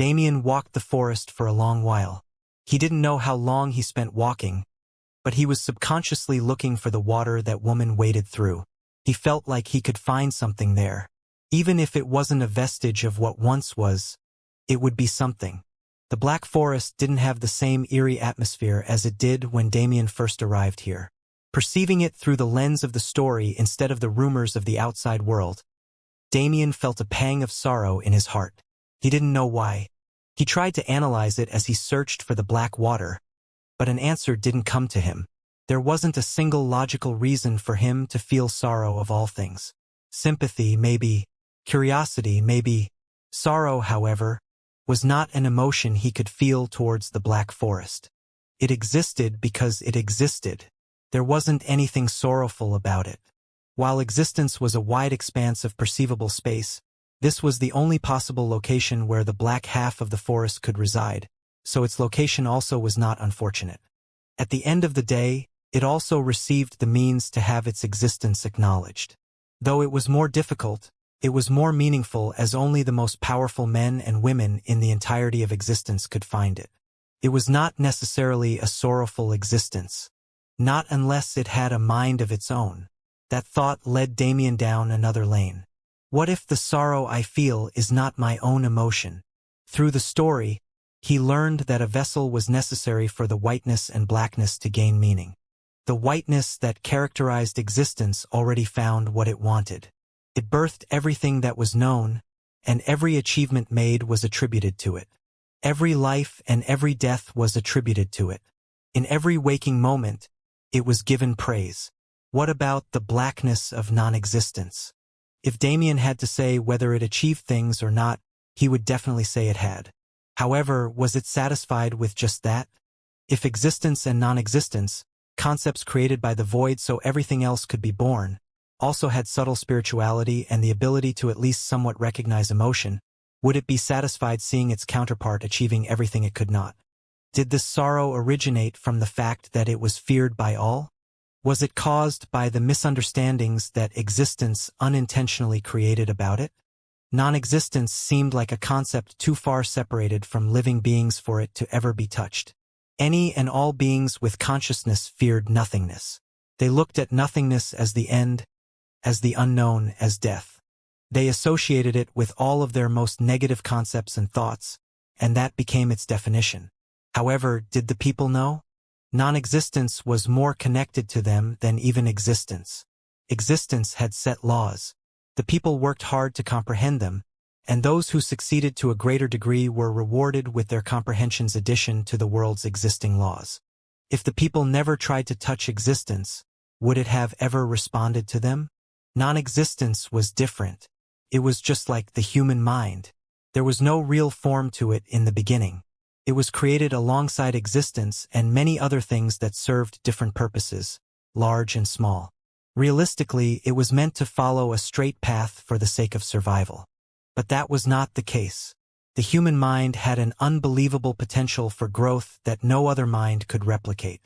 Damien walked the forest for a long while. He didn't know how long he spent walking, but he was subconsciously looking for the water that woman waded through. He felt like he could find something there. Even if it wasn't a vestige of what once was, it would be something. The Black Forest didn't have the same eerie atmosphere as it did when Damien first arrived here. Perceiving it through the lens of the story instead of the rumors of the outside world, Damien felt a pang of sorrow in his heart. He didn't know why. He tried to analyze it as he searched for the black water, but an answer didn't come to him. There wasn't a single logical reason for him to feel sorrow of all things. Sympathy, maybe. Curiosity, maybe. Sorrow, however, was not an emotion he could feel towards the Black Forest. It existed because it existed. There wasn't anything sorrowful about it. While existence was a wide expanse of perceivable space, this was the only possible location where the black half of the forest could reside, so its location also was not unfortunate. At the end of the day, it also received the means to have its existence acknowledged. Though it was more difficult, it was more meaningful as only the most powerful men and women in the entirety of existence could find it. It was not necessarily a sorrowful existence. Not unless it had a mind of its own. That thought led Damien down another lane. What if the sorrow I feel is not my own emotion? Through the story, he learned that a vessel was necessary for the whiteness and blackness to gain meaning. The whiteness that characterized existence already found what it wanted. It birthed everything that was known, and every achievement made was attributed to it. Every life and every death was attributed to it. In every waking moment, it was given praise. What about the blackness of non-existence? If Damien had to say whether it achieved things or not, he would definitely say it had. However, was it satisfied with just that? If existence and non-existence, concepts created by the void so everything else could be born, also had subtle spirituality and the ability to at least somewhat recognize emotion, would it be satisfied seeing its counterpart achieving everything it could not? Did this sorrow originate from the fact that it was feared by all? Was it caused by the misunderstandings that existence unintentionally created about it? Non-existence seemed like a concept too far separated from living beings for it to ever be touched. Any and all beings with consciousness feared nothingness. They looked at nothingness as the end, as the unknown, as death. They associated it with all of their most negative concepts and thoughts, and that became its definition. However, did the people know? Non-existence was more connected to them than even existence. Existence had set laws. The people worked hard to comprehend them, and those who succeeded to a greater degree were rewarded with their comprehension's addition to the world's existing laws. If the people never tried to touch existence, would it have ever responded to them? Non-existence was different. It was just like the human mind. There was no real form to it in the beginning. It was created alongside existence and many other things that served different purposes, large and small. Realistically, it was meant to follow a straight path for the sake of survival. But that was not the case. The human mind had an unbelievable potential for growth that no other mind could replicate.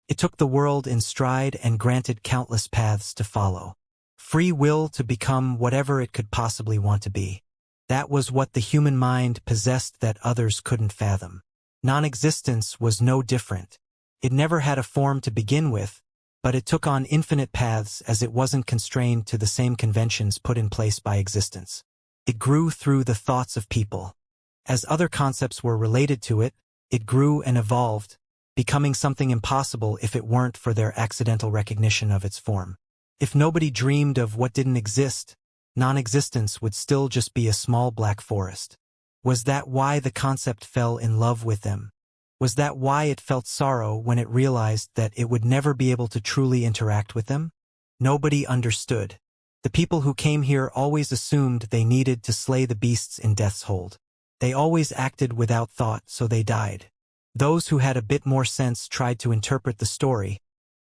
It took the world in stride and granted countless paths to follow. Free will to become whatever it could possibly want to be. That was what the human mind possessed that others couldn't fathom. Non-existence was no different. It never had a form to begin with, but it took on infinite paths as it wasn't constrained to the same conventions put in place by existence. It grew through the thoughts of people. As other concepts were related to it, it grew and evolved, becoming something impossible if it weren't for their accidental recognition of its form. If nobody dreamed of what didn't exist, non-existence would still just be a small black forest. Was that why the concept fell in love with them? Was that why it felt sorrow when it realized that it would never be able to truly interact with them? Nobody understood. The people who came here always assumed they needed to slay the beasts in death's hold. They always acted without thought, so they died. Those who had a bit more sense tried to interpret the story,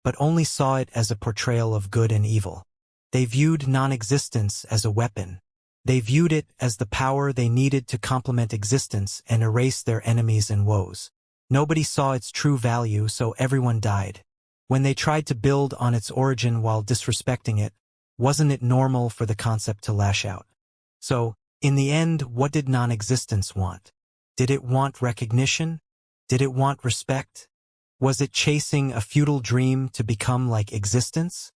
but only saw it as a portrayal of good and evil. They viewed non-existence as a weapon. They viewed it as the power they needed to complement existence and erase their enemies and woes. Nobody saw its true value, so everyone died. When they tried to build on its origin while disrespecting it, wasn't it normal for the concept to lash out? So, in the end, what did non-existence want? Did it want recognition? Did it want respect? Was it chasing a futile dream to become like existence?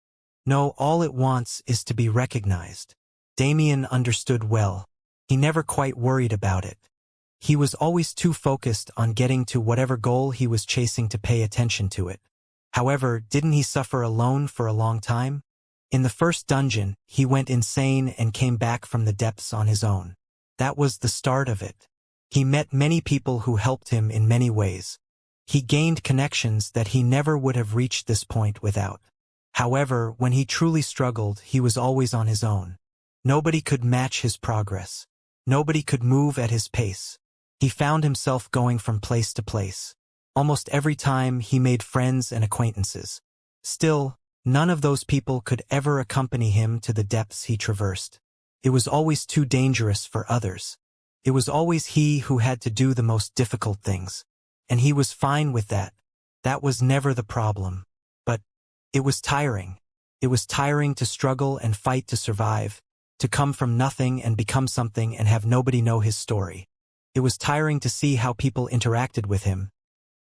No, all it wants is to be recognized. Damien understood well. He never quite worried about it. He was always too focused on getting to whatever goal he was chasing to pay attention to it. However, didn't he suffer alone for a long time? In the first dungeon, he went insane and came back from the depths on his own. That was the start of it. He met many people who helped him in many ways. He gained connections that he never would have reached this point without. However, when he truly struggled, he was always on his own. Nobody could match his progress. Nobody could move at his pace. He found himself going from place to place. Almost every time he made friends and acquaintances. Still, none of those people could ever accompany him to the depths he traversed. It was always too dangerous for others. It was always he who had to do the most difficult things. And he was fine with that. That was never the problem. But it was tiring. It was tiring to struggle and fight to survive, to come from nothing and become something and have nobody know his story. It was tiring to see how people interacted with him,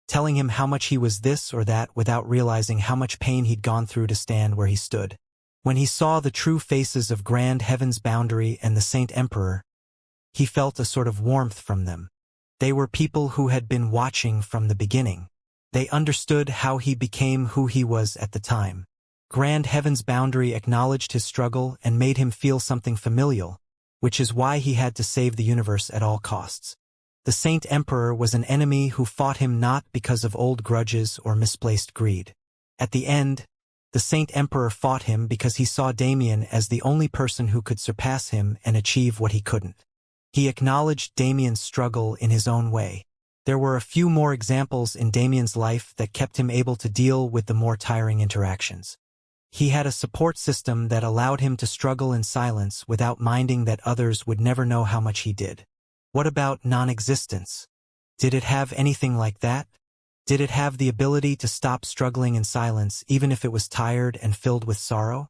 telling him how much he was this or that without realizing how much pain he'd gone through to stand where he stood. When he saw the true faces of Grand Heaven's Boundary and the Saint Emperor, he felt a sort of warmth from them. They were people who had been watching from the beginning. They understood how he became who he was at the time. Grand Heaven's Boundary acknowledged his struggle and made him feel something familial, which is why he had to save the universe at all costs. The Saint Emperor was an enemy who fought him not because of old grudges or misplaced greed. At the end, the Saint Emperor fought him because he saw Damien as the only person who could surpass him and achieve what he couldn't. He acknowledged Damien's struggle in his own way. There were a few more examples in Damien's life that kept him able to deal with the more tiring interactions. He had a support system that allowed him to struggle in silence without minding that others would never know how much he did. What about non-existence? Did it have anything like that? Did it have the ability to stop struggling in silence even if it was tired and filled with sorrow?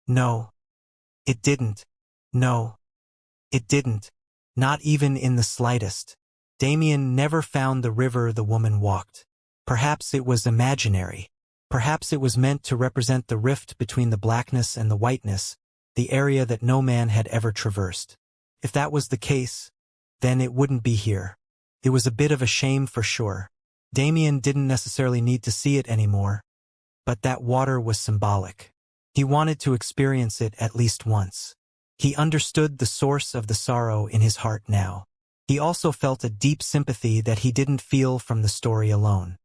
No. It didn't. No. It didn't. Not even in the slightest. Damien never found the river the woman walked. Perhaps it was imaginary. Perhaps it was meant to represent the rift between the blackness and the whiteness, the area that no man had ever traversed. If that was the case, then it wouldn't be here. It was a bit of a shame for sure. Damien didn't necessarily need to see it anymore, but that water was symbolic. He wanted to experience it at least once. He understood the source of the sorrow in his heart now. He also felt a deep sympathy that he didn't feel from the story alone.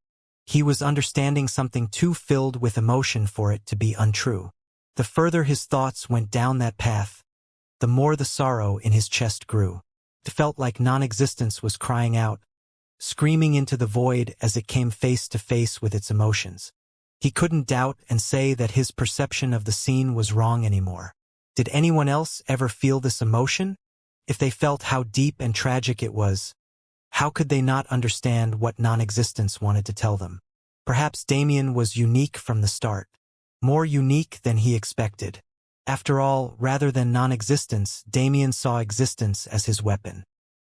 He was understanding something too filled with emotion for it to be untrue. The further his thoughts went down that path, the more the sorrow in his chest grew. It felt like non-existence was crying out, screaming into the void as it came face to face with its emotions. He couldn't doubt and say that his perception of the scene was wrong anymore. Did anyone else ever feel this emotion? If they felt how deep and tragic it was, how could they not understand what non-existence wanted to tell them? Perhaps Damien was unique from the start, more unique than he expected. After all, rather than non-existence, Damien saw existence as his weapon.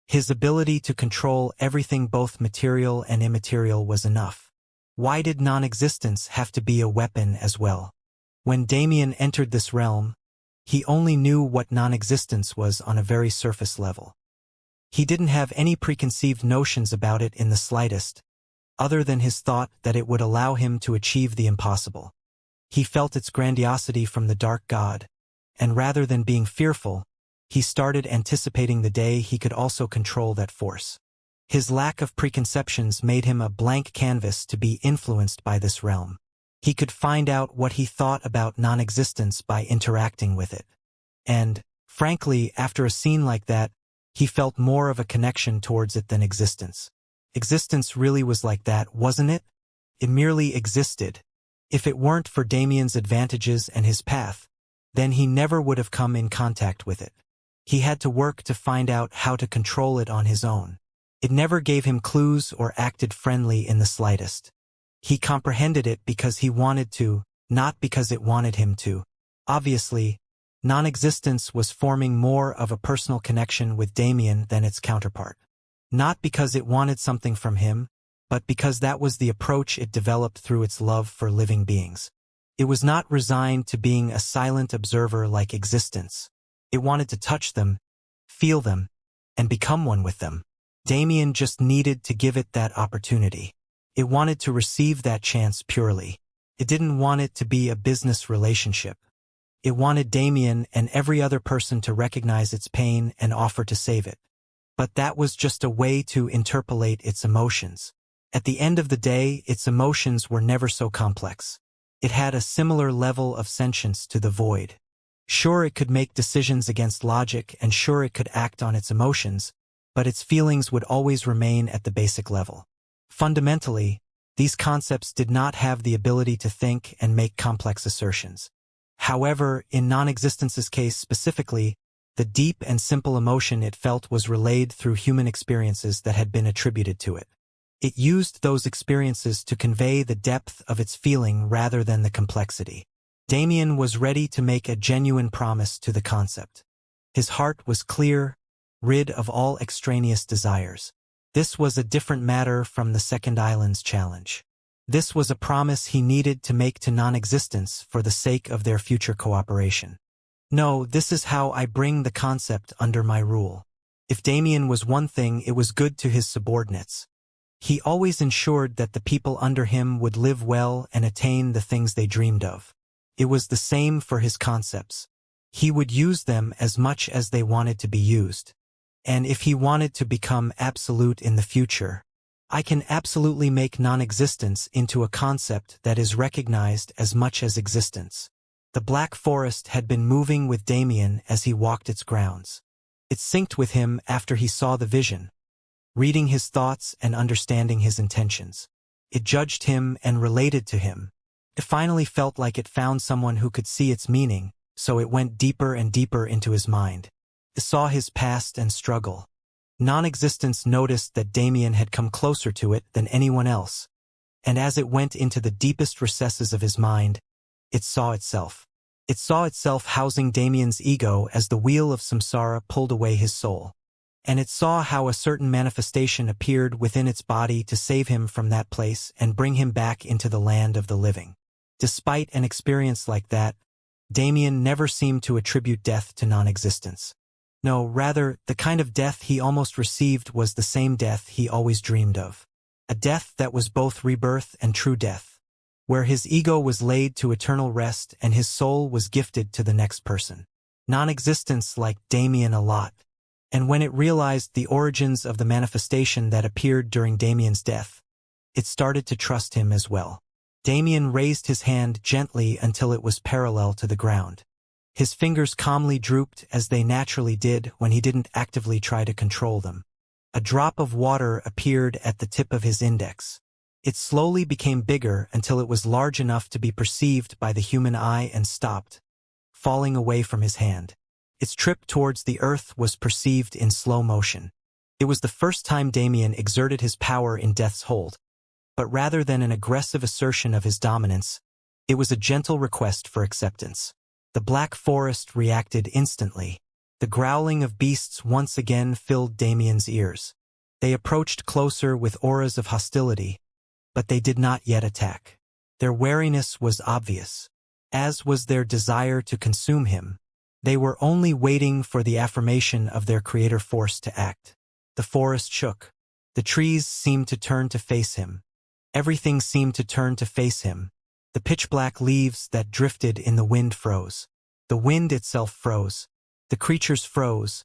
His ability to control everything, both material and immaterial, was enough. Why did non-existence have to be a weapon as well? When Damien entered this realm, he only knew what non-existence was on a very surface level. He didn't have any preconceived notions about it in the slightest, other than his thought that it would allow him to achieve the impossible. He felt its grandiosity from the dark god, and rather than being fearful, he started anticipating the day he could also control that force. His lack of preconceptions made him a blank canvas to be influenced by this realm. He could find out what he thought about non-existence by interacting with it. And, frankly, after a scene like that, he felt more of a connection towards it than existence. Existence really was like that, wasn't it? It merely existed. If it weren't for Damien's advantages and his path, then he never would have come in contact with it. He had to work to find out how to control it on his own. It never gave him clues or acted friendly in the slightest. He comprehended it because he wanted to, not because it wanted him to. Obviously, non-existence was forming more of a personal connection with Damien than its counterpart. Not because it wanted something from him, but because that was the approach it developed through its love for living beings. It was not resigned to being a silent observer like existence. It wanted to touch them, feel them, and become one with them. Damien just needed to give it that opportunity. It wanted to receive that chance purely. It didn't want it to be a business relationship. It wanted Damien and every other person to recognize its pain and offer to save it. But that was just a way to interpolate its emotions. At the end of the day, its emotions were never so complex. It had a similar level of sentience to the void. Sure, it could make decisions against logic, and sure, it could act on its emotions, but its feelings would always remain at the basic level. Fundamentally, these concepts did not have the ability to think and make complex assertions. However, in non-existence's case specifically, the deep and simple emotion it felt was relayed through human experiences that had been attributed to it. It used those experiences to convey the depth of its feeling rather than the complexity. Damien was ready to make a genuine promise to the concept. His heart was clear, rid of all extraneous desires. This was a different matter from the Second Island's challenge. This was a promise he needed to make to non-existence for the sake of their future cooperation. No, this is how I bring the concept under my rule. If Damien was one thing, it was good to his subordinates. He always ensured that the people under him would live well and attain the things they dreamed of. It was the same for his concepts. He would use them as much as they wanted to be used. And if he wanted to become absolute in the future, I can absolutely make non-existence into a concept that is recognized as much as existence. The Black Forest had been moving with Damien as he walked its grounds. It synced with him after he saw the vision, reading his thoughts and understanding his intentions. It judged him and related to him. It finally felt like it found someone who could see its meaning, so it went deeper and deeper into his mind. It saw his past and struggle. Non-existence noticed that Damien had come closer to it than anyone else, and as it went into the deepest recesses of his mind, it saw itself. It saw itself housing Damien's ego as the wheel of samsara pulled away his soul. And it saw how a certain manifestation appeared within its body to save him from that place and bring him back into the land of the living. Despite an experience like that, Damien never seemed to attribute death to non-existence. No, rather, the kind of death he almost received was the same death he always dreamed of. A death that was both rebirth and true death, where his ego was laid to eternal rest and his soul was gifted to the next person. Non-existence liked Damien a lot. And when it realized the origins of the manifestation that appeared during Damien's death, it started to trust him as well. Damien raised his hand gently until it was parallel to the ground. His fingers calmly drooped as they naturally did when he didn't actively try to control them. A drop of water appeared at the tip of his index. It slowly became bigger until it was large enough to be perceived by the human eye and stopped, falling away from his hand. Its trip towards the earth was perceived in slow motion. It was the first time Damien exerted his power in Death's hold, but rather than an aggressive assertion of his dominance, it was a gentle request for acceptance. The Black Forest reacted instantly. The growling of beasts once again filled Damien's ears. They approached closer with auras of hostility, but they did not yet attack. Their wariness was obvious, as was their desire to consume him. They were only waiting for the affirmation of their creator force to act. The forest shook. The trees seemed to turn to face him. Everything seemed to turn to face him. The pitch-black leaves that drifted in the wind froze. The wind itself froze. The creatures froze,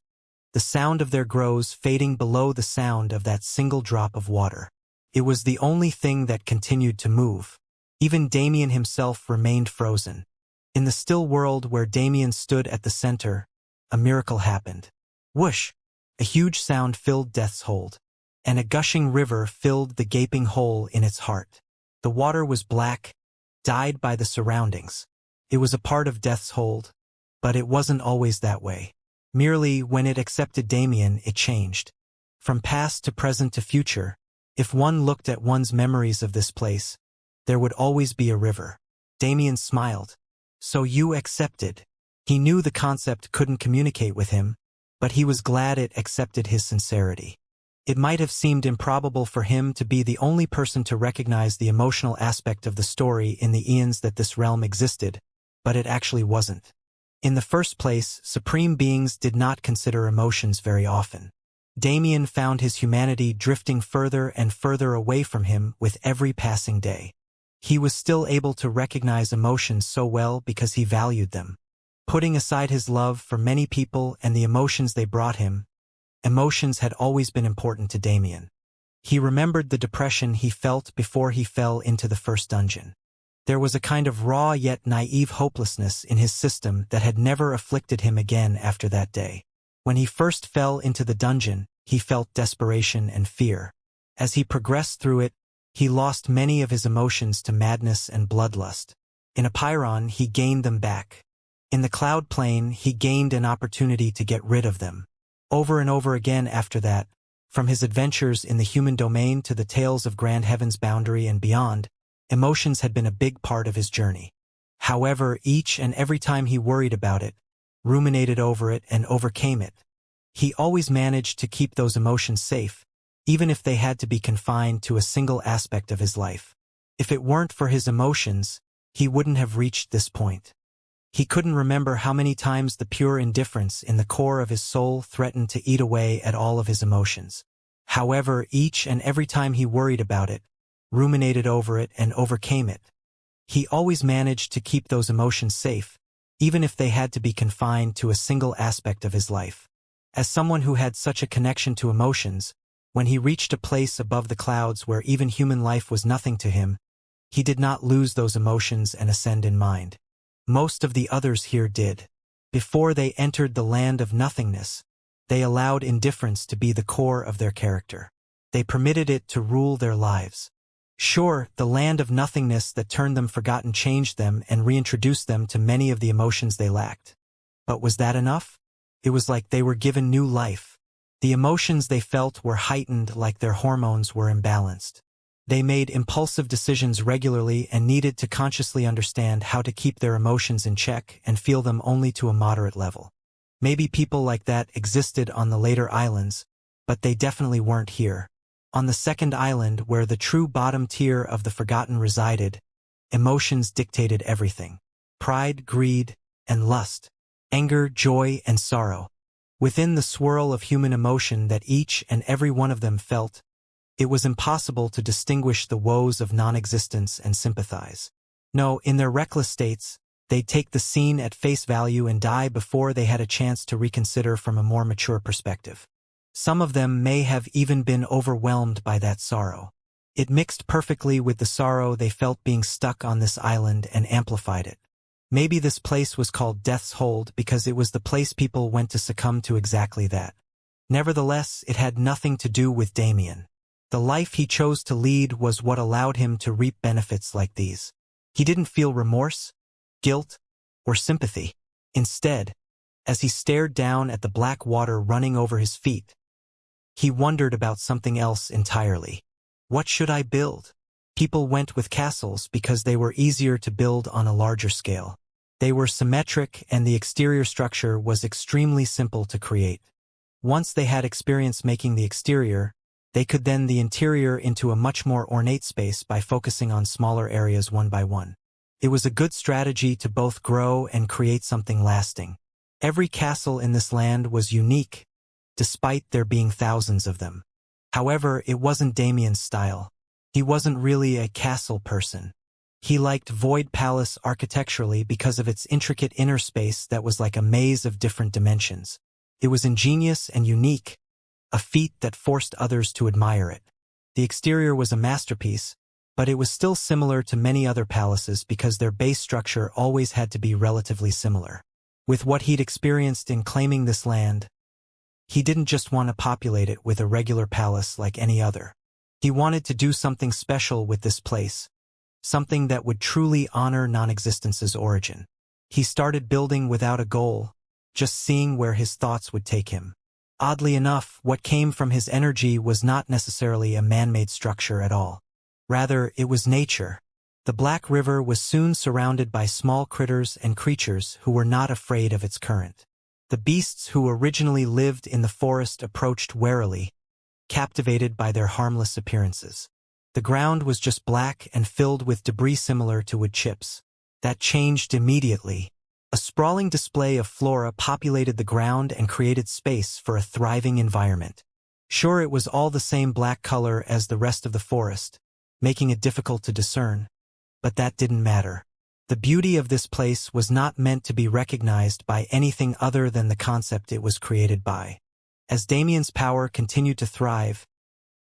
the sound of their growls fading below the sound of that single drop of water. It was the only thing that continued to move. Even Damien himself remained frozen. In the still world where Damien stood at the center, a miracle happened. Whoosh! A huge sound filled Death's hold, and a gushing river filled the gaping hole in its heart. The water was black, dyed by the surroundings. It was a part of Death's hold, but it wasn't always that way. Merely when it accepted Damien, it changed. From past to present to future, if one looked at one's memories of this place, there would always be a river. Damien smiled. So you accepted. He knew the concept couldn't communicate with him, but he was glad it accepted his sincerity. It might have seemed improbable for him to be the only person to recognize the emotional aspect of the story in the eons that this realm existed, but it actually wasn't. In the first place, supreme beings did not consider emotions very often. Damien found his humanity drifting further and further away from him with every passing day. He was still able to recognize emotions so well because he valued them. Putting aside his love for many people and the emotions they brought him, emotions had always been important to Damien. He remembered the depression he felt before he fell into the first dungeon. There was a kind of raw yet naive hopelessness in his system that had never afflicted him again after that day. When he first fell into the dungeon, he felt desperation and fear. As he progressed through it, he lost many of his emotions to madness and bloodlust. In Apeiron, he gained them back. In the cloud plane, he gained an opportunity to get rid of them. Over and over again after that, from his adventures in the human domain to the tales of Grand Heaven's boundary and beyond, emotions had been a big part of his journey. However, each and every time he worried about it, ruminated over it and overcame it, he always managed to keep those emotions safe, even if they had to be confined to a single aspect of his life. If it weren't for his emotions, he wouldn't have reached this point. He couldn't remember how many times the pure indifference in the core of his soul threatened to eat away at all of his emotions. However, each and every time he worried about it, ruminated over it and overcame it, he always managed to keep those emotions safe, even if they had to be confined to a single aspect of his life. As someone who had such a connection to emotions, when he reached a place above the clouds where even human life was nothing to him, he did not lose those emotions and ascend in mind. Most of the others here did. Before they entered the land of nothingness, they allowed indifference to be the core of their character. They permitted it to rule their lives. Sure, the land of nothingness that turned them forgotten changed them and reintroduced them to many of the emotions they lacked. But was that enough? It was like they were given new life. The emotions they felt were heightened like their hormones were imbalanced. They made impulsive decisions regularly and needed to consciously understand how to keep their emotions in check and feel them only to a moderate level. Maybe people like that existed on the later islands, but they definitely weren't here. On the second island, where the true bottom tier of the Forgotten resided, emotions dictated everything. Pride, greed, and lust. Anger, joy, and sorrow. Within the swirl of human emotion that each and every one of them felt, it was impossible to distinguish the woes of non-existence and sympathize. No, in their reckless states, they'd take the scene at face value and die before they had a chance to reconsider from a more mature perspective. Some of them may have even been overwhelmed by that sorrow. It mixed perfectly with the sorrow they felt being stuck on this island and amplified it. Maybe this place was called Death's Hold because it was the place people went to succumb to exactly that. Nevertheless, it had nothing to do with Damien. The life he chose to lead was what allowed him to reap benefits like these. He didn't feel remorse, guilt, or sympathy. Instead, as he stared down at the black water running over his feet, he wondered about something else entirely. What should I build? People went with castles because they were easier to build on a larger scale. They were symmetric and the exterior structure was extremely simple to create. Once they had experience making the exterior, they could then the interior into a much more ornate space by focusing on smaller areas one by one. It was a good strategy to both grow and create something lasting. Every castle in this land was unique, despite there being thousands of them. However, it wasn't Damien's style. He wasn't really a castle person. He liked Void Palace architecturally because of its intricate inner space that was like a maze of different dimensions. It was ingenious and unique, a feat that forced others to admire it. The exterior was a masterpiece, but it was still similar to many other palaces because their base structure always had to be relatively similar. With what he'd experienced in claiming this land, he didn't just want to populate it with a regular palace like any other. He wanted to do something special with this place, something that would truly honor non-existence's origin. He started building without a goal, just seeing where his thoughts would take him. Oddly enough, what came from his energy was not necessarily a man-made structure at all. Rather, it was nature. The Black River was soon surrounded by small critters and creatures who were not afraid of its current. The beasts who originally lived in the forest approached warily, captivated by their harmless appearances. The ground was just black and filled with debris similar to wood chips. That changed immediately. A sprawling display of flora populated the ground and created space for a thriving environment. Sure, it was all the same black color as the rest of the forest, making it difficult to discern. But that didn't matter. The beauty of this place was not meant to be recognized by anything other than the concept it was created by. As Damien's power continued to thrive,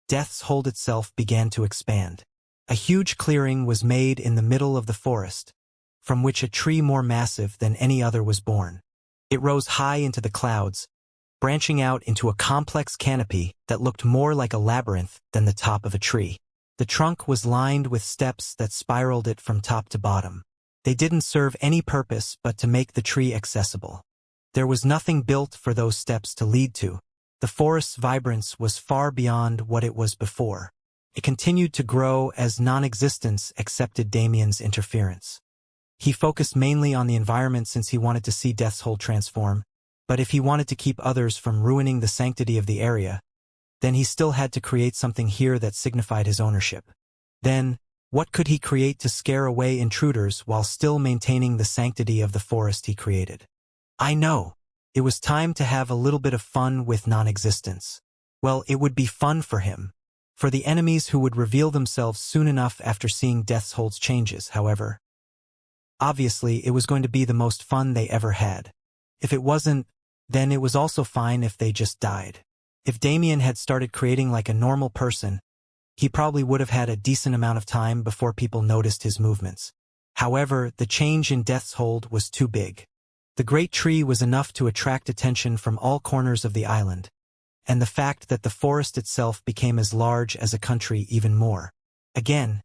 Death's Hold itself began to expand. A huge clearing was made in the middle of the forest, from which a tree more massive than any other was born. It rose high into the clouds, branching out into a complex canopy that looked more like a labyrinth than the top of a tree. The trunk was lined with steps that spiraled it from top to bottom. They didn't serve any purpose but to make the tree accessible. There was nothing built for those steps to lead to. The forest's vibrance was far beyond what it was before. It continued to grow as non-existence accepted Damien's interference. He focused mainly on the environment since he wanted to see Death's Hold transform, but if he wanted to keep others from ruining the sanctity of the area, then he still had to create something here that signified his ownership. Then, what could he create to scare away intruders while still maintaining the sanctity of the forest he created? I know. It was time to have a little bit of fun with non-existence. Well, it would be fun for him. For the enemies who would reveal themselves soon enough after seeing Death's Hold's changes, however. Obviously, it was going to be the most fun they ever had. If it wasn't, then it was also fine if they just died. If Damien had started creating like a normal person, he probably would have had a decent amount of time before people noticed his movements. However, the change in Death's Hold was too big. The great tree was enough to attract attention from all corners of the island, and the fact that the forest itself became as large as a country even more. Again,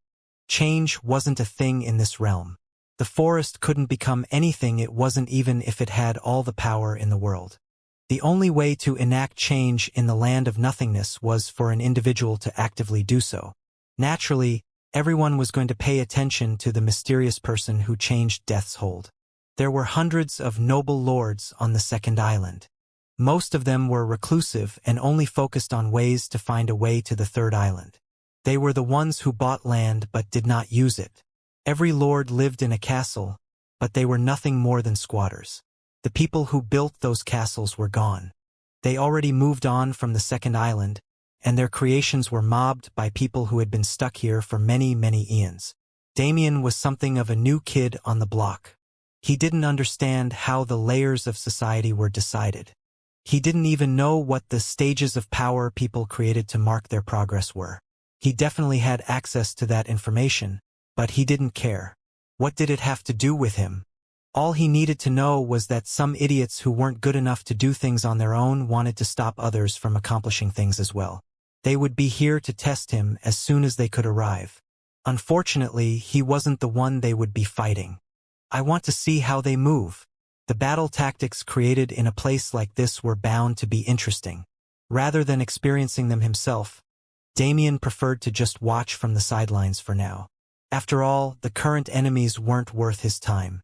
change wasn't a thing in this realm. The forest couldn't become anything it wasn't even if it had all the power in the world. The only way to enact change in the land of nothingness was for an individual to actively do so. Naturally, everyone was going to pay attention to the mysterious person who changed Death's Hold. There were hundreds of noble lords on the second island. Most of them were reclusive and only focused on ways to find a way to the third island. They were the ones who bought land but did not use it. Every lord lived in a castle, but they were nothing more than squatters. The people who built those castles were gone. They already moved on from the second island, and their creations were mobbed by people who had been stuck here for many, many eons. Damien was something of a new kid on the block. He didn't understand how the layers of society were decided. He didn't even know what the stages of power people created to mark their progress were. He definitely had access to that information, but he didn't care. What did it have to do with him? All he needed to know was that some idiots who weren't good enough to do things on their own wanted to stop others from accomplishing things as well. They would be here to test him as soon as they could arrive. Unfortunately, he wasn't the one they would be fighting. I want to see how they move. The battle tactics created in a place like this were bound to be interesting. Rather than experiencing them himself, Damien preferred to just watch from the sidelines for now. After all, the current enemies weren't worth his time.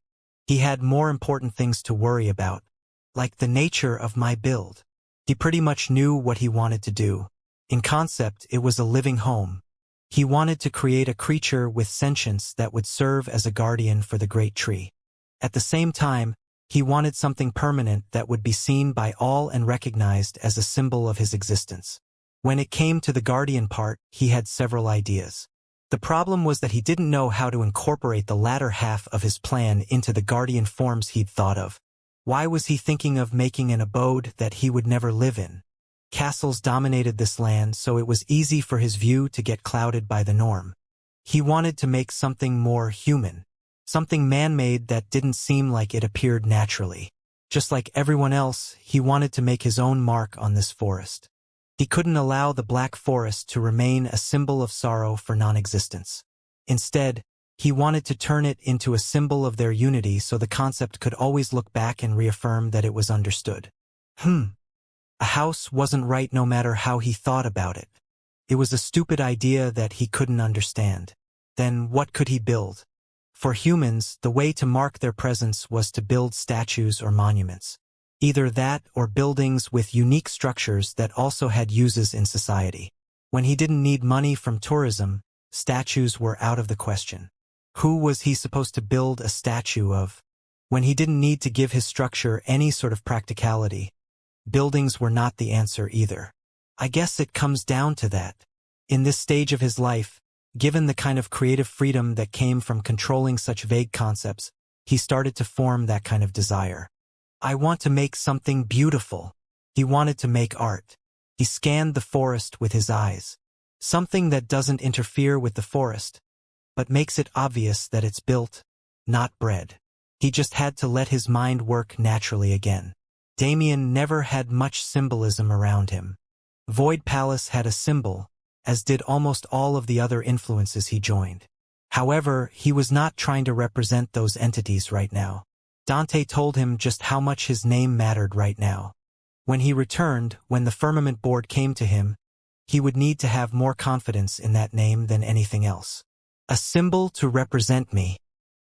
He had more important things to worry about, like the nature of my build. He pretty much knew what he wanted to do. In concept, it was a living home. He wanted to create a creature with sentience that would serve as a guardian for the great tree. At the same time, he wanted something permanent that would be seen by all and recognized as a symbol of his existence. When it came to the guardian part, he had several ideas. The problem was that he didn't know how to incorporate the latter half of his plan into the guardian forms he'd thought of. Why was he thinking of making an abode that he would never live in? Castles dominated this land, so it was easy for his view to get clouded by the norm. He wanted to make something more human, something man-made that didn't seem like it appeared naturally. Just like everyone else, he wanted to make his own mark on this forest. He couldn't allow the Black Forest to remain a symbol of sorrow for non-existence. Instead, he wanted to turn it into a symbol of their unity so the concept could always look back and reaffirm that it was understood. A house wasn't right no matter how he thought about it. It was a stupid idea that he couldn't understand. Then what could he build? For humans, the way to mark their presence was to build statues or monuments. Either that or buildings with unique structures that also had uses in society. When he didn't need money from tourism, statues were out of the question. Who was he supposed to build a statue of? When he didn't need to give his structure any sort of practicality, buildings were not the answer either. I guess it comes down to that. In this stage of his life, given the kind of creative freedom that came from controlling such vague concepts, he started to form that kind of desire. I want to make something beautiful. He wanted to make art. He scanned the forest with his eyes. Something that doesn't interfere with the forest, but makes it obvious that it's built, not bred. He just had to let his mind work naturally again. Damien never had much symbolism around him. Void Palace had a symbol, as did almost all of the other influences he joined. However, he was not trying to represent those entities right now. Dante told him just how much his name mattered right now. When he returned, when the firmament board came to him, he would need to have more confidence in that name than anything else. A symbol to represent me.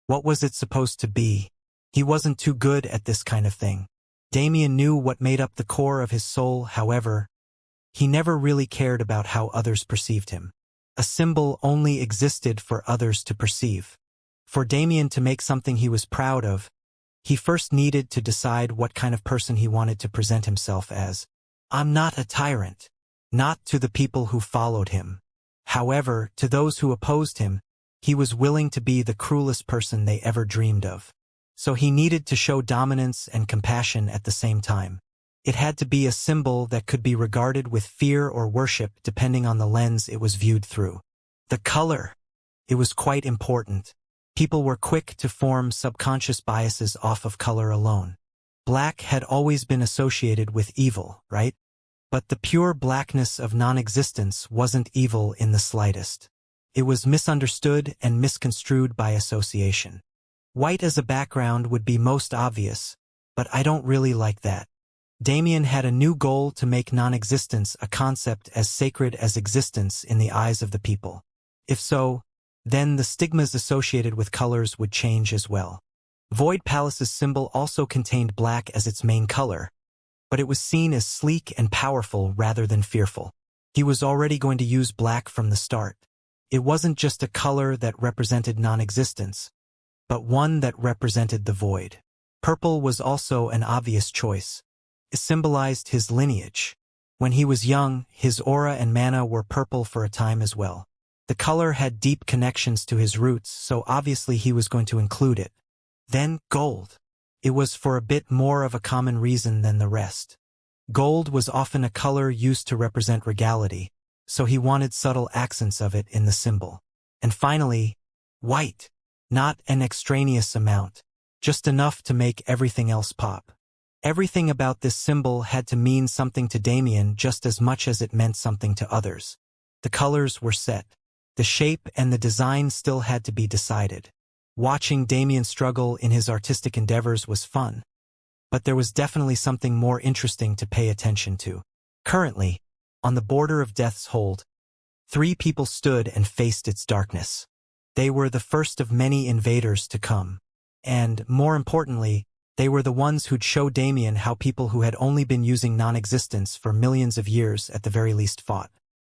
What was it supposed to be? He wasn't too good at this kind of thing. Damien knew what made up the core of his soul, however, he never really cared about how others perceived him. A symbol only existed for others to perceive. For Damien to make something he was proud of, he first needed to decide what kind of person he wanted to present himself as. I'm not a tyrant. Not to the people who followed him. However, to those who opposed him, he was willing to be the cruelest person they ever dreamed of. So he needed to show dominance and compassion at the same time. It had to be a symbol that could be regarded with fear or worship depending on the lens it was viewed through. The color. It was quite important. People were quick to form subconscious biases off of color alone. Black had always been associated with evil, right? But the pure blackness of non-existence wasn't evil in the slightest. It was misunderstood and misconstrued by association. White as a background would be most obvious, but I don't really like that. Damien had a new goal to make non-existence a concept as sacred as existence in the eyes of the people. If so, then the stigmas associated with colors would change as well. Void Palace's symbol also contained black as its main color, but it was seen as sleek and powerful rather than fearful. He was already going to use black from the start. It wasn't just a color that represented non-existence, but one that represented the void. Purple was also an obvious choice. It symbolized his lineage. When he was young, his aura and mana were purple for a time as well. The color had deep connections to his roots, so obviously he was going to include it. Then gold. It was for a bit more of a common reason than the rest. Gold was often a color used to represent regality, so he wanted subtle accents of it in the symbol. And finally, white. Not an extraneous amount, just enough to make everything else pop. Everything about this symbol had to mean something to Damien just as much as it meant something to others. The colors were set. The shape and the design still had to be decided. Watching Damien struggle in his artistic endeavors was fun, but there was definitely something more interesting to pay attention to. Currently, on the border of Death's Hold, 3 people stood and faced its darkness. They were the first of many invaders to come, and, more importantly, they were the ones who'd show Damien how people who had only been using non-existence for millions of years at the very least fought.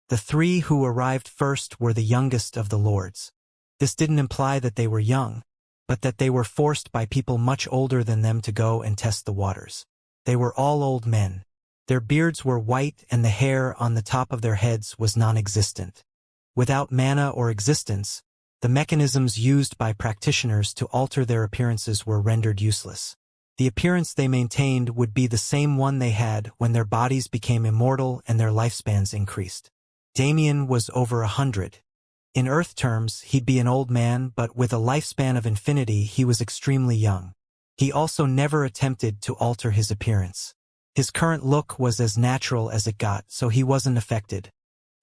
The 3 who arrived first were the youngest of the lords. This didn't imply that they were young, but that they were forced by people much older than them to go and test the waters. They were all old men. Their beards were white and the hair on the top of their heads was non-existent. Without mana or existence, the mechanisms used by practitioners to alter their appearances were rendered useless. The appearance they maintained would be the same one they had when their bodies became immortal and their lifespans increased. Damien was over 100. In Earth terms, he'd be an old man, but with a lifespan of infinity, he was extremely young. He also never attempted to alter his appearance. His current look was as natural as it got, so he wasn't affected.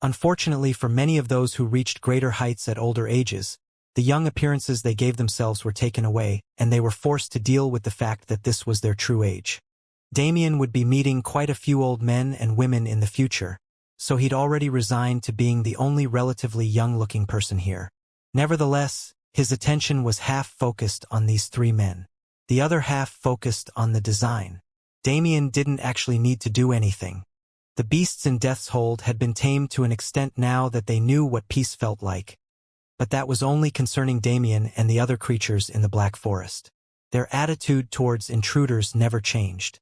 Unfortunately for many of those who reached greater heights at older ages, the young appearances they gave themselves were taken away, and they were forced to deal with the fact that this was their true age. Damien would be meeting quite a few old men and women in the future, so he'd already resigned to being the only relatively young-looking person here. Nevertheless, his attention was half focused on these 3 men. The other half focused on the design. Damien didn't actually need to do anything. The beasts in Death's Hold had been tamed to an extent now that they knew what peace felt like. But that was only concerning Damien and the other creatures in the Black Forest. Their attitude towards intruders never changed.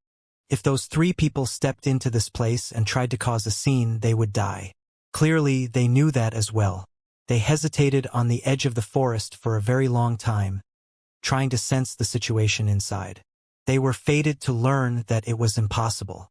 If those 3 people stepped into this place and tried to cause a scene, they would die. Clearly, they knew that as well. They hesitated on the edge of the forest for a very long time, trying to sense the situation inside. They were fated to learn that it was impossible.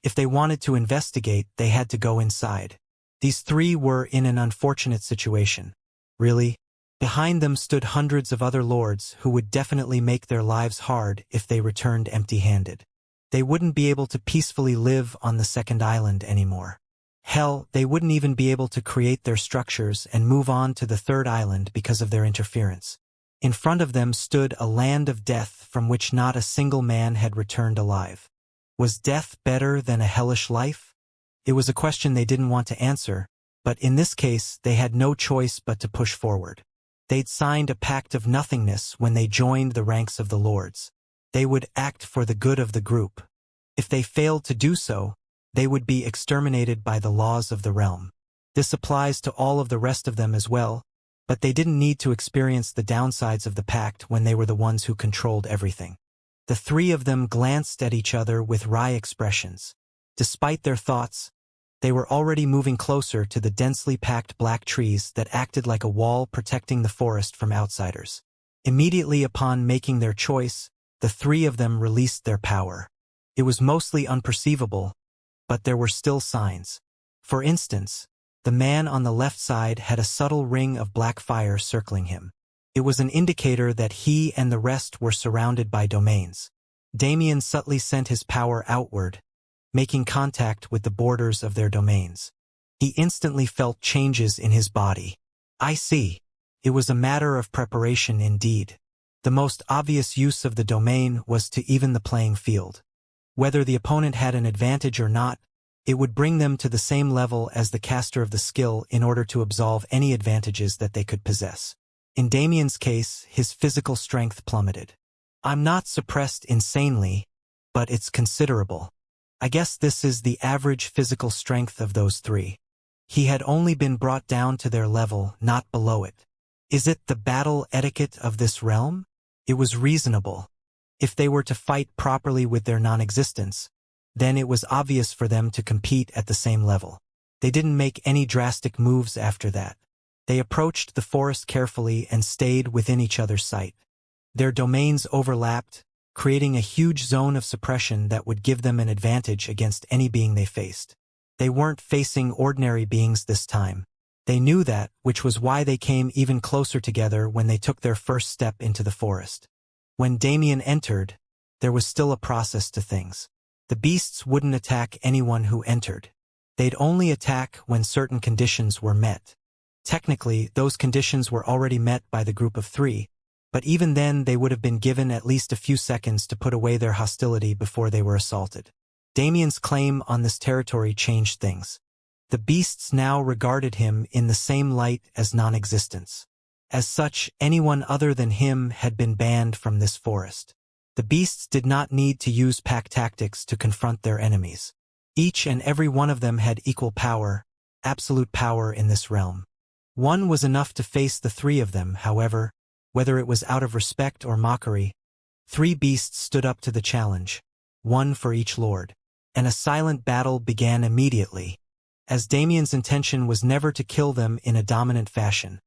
If they wanted to investigate, they had to go inside. These 3 were in an unfortunate situation. Really? Behind them stood hundreds of other lords who would definitely make their lives hard if they returned empty-handed. They wouldn't be able to peacefully live on the second island anymore. Hell, they wouldn't even be able to create their structures and move on to the third island because of their interference. In front of them stood a land of death from which not a single man had returned alive. Was death better than a hellish life? It was a question they didn't want to answer, but in this case they had no choice but to push forward. They'd signed a pact of nothingness when they joined the ranks of the lords. They would act for the good of the group. If they failed to do so, they would be exterminated by the laws of the realm. This applies to all of the rest of them as well, but they didn't need to experience the downsides of the pact when they were the ones who controlled everything. The 3 of them glanced at each other with wry expressions. Despite their thoughts, they were already moving closer to the densely packed black trees that acted like a wall protecting the forest from outsiders. Immediately upon making their choice, the 3 of them released their power. It was mostly unperceivable, but there were still signs. For instance, the man on the left side had a subtle ring of black fire circling him. It was an indicator that he and the rest were surrounded by domains. Damien subtly sent his power outward, making contact with the borders of their domains. He instantly felt changes in his body. I see. It was a matter of preparation indeed. The most obvious use of the domain was to even the playing field. Whether the opponent had an advantage or not, it would bring them to the same level as the caster of the skill in order to absolve any advantages that they could possess. In Damien's case, his physical strength plummeted. I'm not suppressed insanely, but it's considerable. I guess this is the average physical strength of those 3. He had only been brought down to their level, not below it. Is it the battle etiquette of this realm? It was reasonable. If they were to fight properly with their non-existence, then it was obvious for them to compete at the same level. They didn't make any drastic moves after that. They approached the forest carefully and stayed within each other's sight. Their domains overlapped, creating a huge zone of suppression that would give them an advantage against any being they faced. They weren't facing ordinary beings this time. They knew that, which was why they came even closer together when they took their first step into the forest. When Damien entered, there was still a process to things. The beasts wouldn't attack anyone who entered. They'd only attack when certain conditions were met. Technically, those conditions were already met by the group of 3, but even then they would have been given at least a few seconds to put away their hostility before they were assaulted. Damien's claim on this territory changed things. The beasts now regarded him in the same light as non-existence. As such, anyone other than him had been banned from this forest. The beasts did not need to use pack tactics to confront their enemies. Each and every one of them had equal power, absolute power in this realm. One was enough to face the 3 of them, however, whether it was out of respect or mockery. 3 beasts stood up to the challenge, 1 for each lord, and a silent battle began immediately. As Damien's intention was never to kill them in a dominant fashion,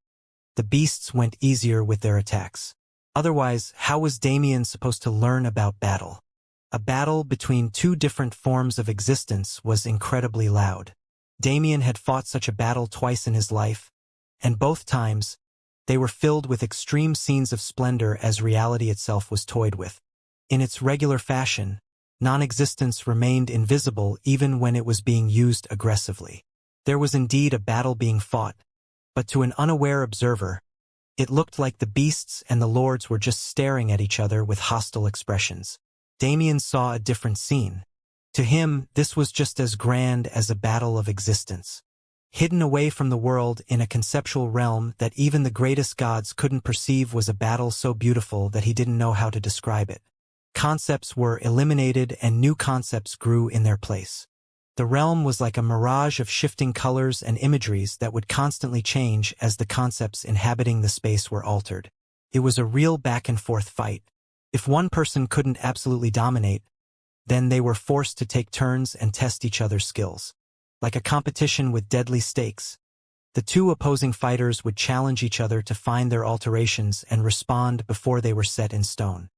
the beasts went easier with their attacks. Otherwise, how was Damien supposed to learn about battle? A battle between 2 different forms of existence was incredibly loud. Damien had fought such a battle twice in his life, and both times, they were filled with extreme scenes of splendor as reality itself was toyed with. In its regular fashion, non-existence remained invisible even when it was being used aggressively. There was indeed a battle being fought, but to an unaware observer, it looked like the beasts and the lords were just staring at each other with hostile expressions. Damien saw a different scene. To him, this was just as grand as a battle of existence. Hidden away from the world in a conceptual realm that even the greatest gods couldn't perceive was a battle so beautiful that he didn't know how to describe it. Concepts were eliminated and new concepts grew in their place. The realm was like a mirage of shifting colors and imageries that would constantly change as the concepts inhabiting the space were altered. It was a real back-and-forth fight. If one person couldn't absolutely dominate, then they were forced to take turns and test each other's skills. Like a competition with deadly stakes, the two opposing fighters would challenge each other to find their alterations and respond before they were set in stone.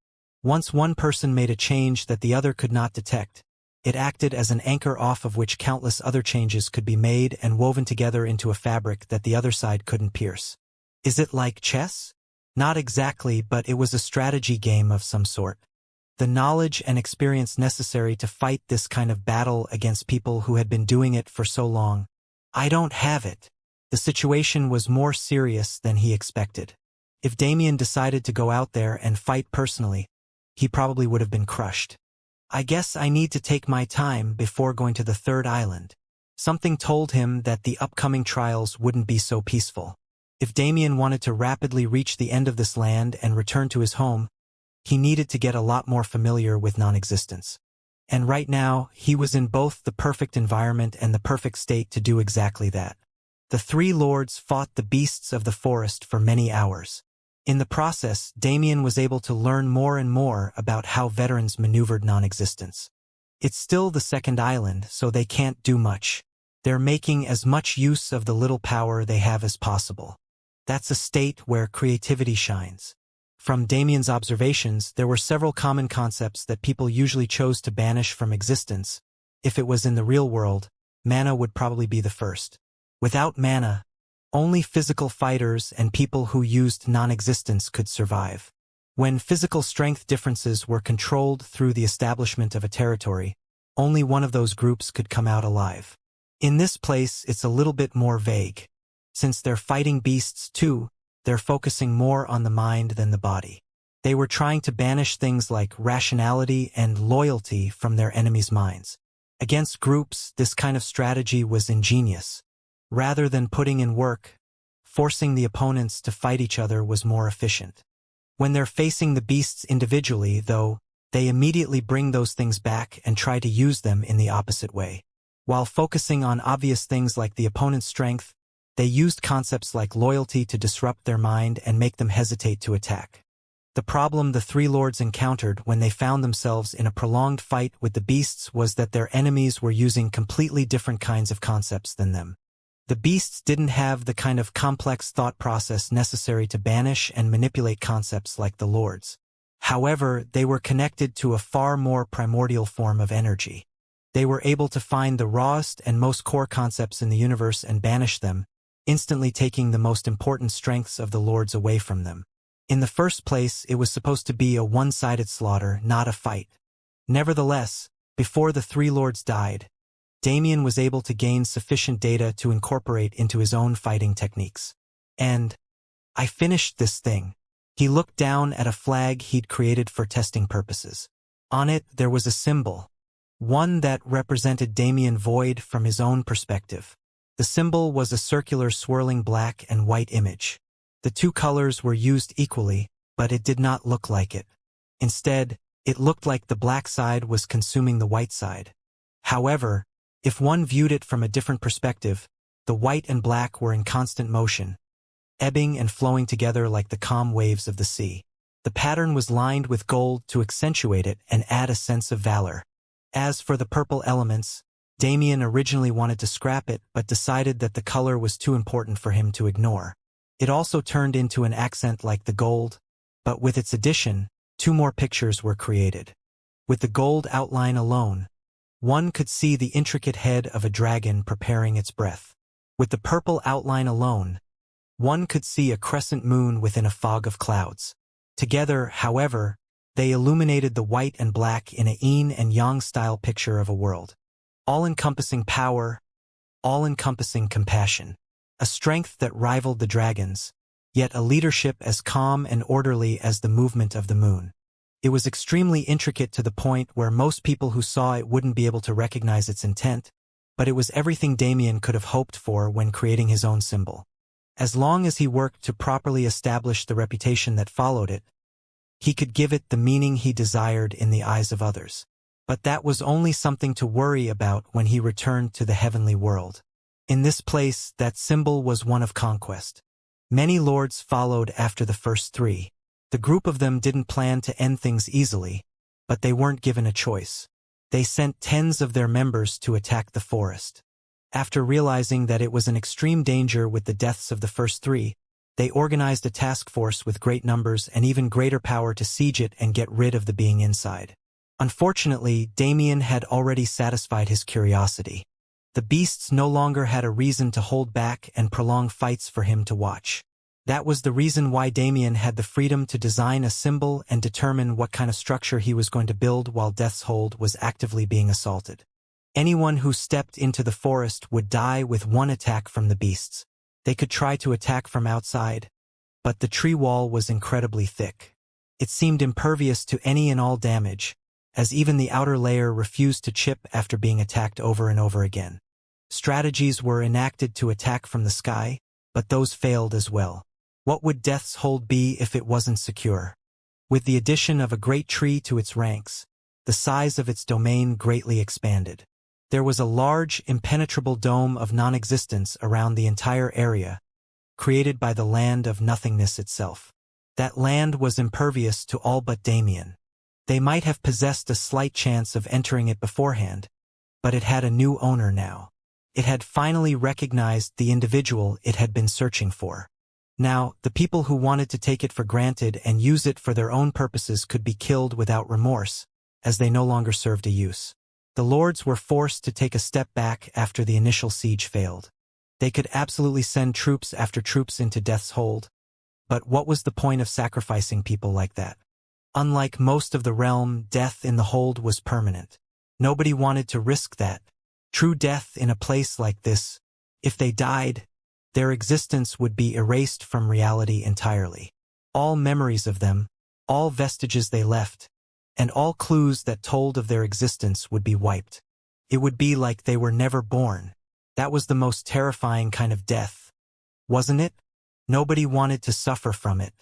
Once one person made a change that the other could not detect, it acted as an anchor off of which countless other changes could be made and woven together into a fabric that the other side couldn't pierce. Is it like chess? Not exactly, but it was a strategy game of some sort. The knowledge and experience necessary to fight this kind of battle against people who had been doing it for so long. I don't have it. The situation was more serious than he expected. If Damien decided to go out there and fight personally, he probably would have been crushed. I guess I need to take my time before going to the third island. Something told him that the upcoming trials wouldn't be so peaceful. If Damien wanted to rapidly reach the end of this land and return to his home, he needed to get a lot more familiar with non-existence. And right now, he was in both the perfect environment and the perfect state to do exactly that. The three lords fought the beasts of the forest for many hours. In the process, Damien was able to learn more and more about how veterans maneuvered non-existence. It's still the second island, so they can't do much. They're making as much use of the little power they have as possible. That's a state where creativity shines. From Damien's observations, there were several common concepts that people usually chose to banish from existence. If it was in the real world, mana would probably be the first. Without mana, only physical fighters and people who used non-existence could survive. When physical strength differences were controlled through the establishment of a territory, only one of those groups could come out alive. In this place, it's a little bit more vague. Since they're fighting beasts too, they're focusing more on the mind than the body. They were trying to banish things like rationality and loyalty from their enemies' minds. Against groups, this kind of strategy was ingenious. Rather than putting in work, forcing the opponents to fight each other was more efficient. When they're facing the beasts individually, though, they immediately bring those things back and try to use them in the opposite way. While focusing on obvious things like the opponent's strength, they used concepts like loyalty to disrupt their mind and make them hesitate to attack. The problem the three lords encountered when they found themselves in a prolonged fight with the beasts was that their enemies were using completely different kinds of concepts than them. The beasts didn't have the kind of complex thought process necessary to banish and manipulate concepts like the lords. However, they were connected to a far more primordial form of energy. They were able to find the rawest and most core concepts in the universe and banish them, instantly taking the most important strengths of the lords away from them. In the first place, it was supposed to be a one-sided slaughter, not a fight. Nevertheless, before the three lords died, Damien was able to gain sufficient data to incorporate into his own fighting techniques. And I finished this thing. He looked down at a flag he'd created for testing purposes. On it, there was a symbol, one that represented Damien Void from his own perspective. The symbol was a circular swirling black and white image. The two colors were used equally, but it did not look like it. Instead, it looked like the black side was consuming the white side. However, if one viewed it from a different perspective, the white and black were in constant motion, ebbing and flowing together like the calm waves of the sea. The pattern was lined with gold to accentuate it and add a sense of valor. As for the purple elements, Damien originally wanted to scrap it but decided that the color was too important for him to ignore. It also turned into an accent like the gold, but with its addition, two more pictures were created. With the gold outline alone, one could see the intricate head of a dragon preparing its breath. With the purple outline alone, one could see a crescent moon within a fog of clouds. Together, however, they illuminated the white and black in a yin and yang style picture of a world. All-encompassing power, all-encompassing compassion. A strength that rivaled the dragon's, yet a leadership as calm and orderly as the movement of the moon. It was extremely intricate to the point where most people who saw it wouldn't be able to recognize its intent, but it was everything Damien could have hoped for when creating his own symbol. As long as he worked to properly establish the reputation that followed it, He could give it the meaning he desired in the eyes of others. But that was only something to worry about when he returned to the heavenly world. In this place, that symbol was one of conquest. Many lords followed after the first three. The group of them didn't plan to end things easily, but they weren't given a choice. They sent tens of their members to attack the forest. After realizing that it was an extreme danger with the deaths of the first three, they organized a task force with great numbers and even greater power to siege it and get rid of the being inside. Unfortunately, Damien had already satisfied his curiosity. The beasts no longer had a reason to hold back and prolong fights for him to watch. That was the reason why Damien had the freedom to design a symbol and determine what kind of structure he was going to build while Death's Hold was actively being assaulted. Anyone who stepped into the forest would die with one attack from the beasts. They could try to attack from outside, but the tree wall was incredibly thick. It seemed impervious to any and all damage, as even the outer layer refused to chip after being attacked over and over again. Strategies were enacted to attack from the sky, but those failed as well. What would Death's Hold be if it wasn't secure? With the addition of a great tree to its ranks, the size of its domain greatly expanded. There was a large, impenetrable dome of non-existence around the entire area, created by the land of nothingness itself. That land was impervious to all but Damien. They might have possessed a slight chance of entering it beforehand, but it had a new owner now. It had finally recognized the individual it had been searching for. Now, the people who wanted to take it for granted and use it for their own purposes could be killed without remorse, as they no longer served a use. The lords were forced to take a step back after the initial siege failed. They could absolutely send troops after troops into Death's Hold, but what was the point of sacrificing people like that? Unlike most of the realm, death in the hold was permanent. Nobody wanted to risk that. True death in a place like this, if they died, their existence would be erased from reality entirely. All memories of them, all vestiges they left, and all clues that told of their existence would be wiped. It would be like they were never born. That was the most terrifying kind of death, wasn't it? Nobody wanted to suffer from it.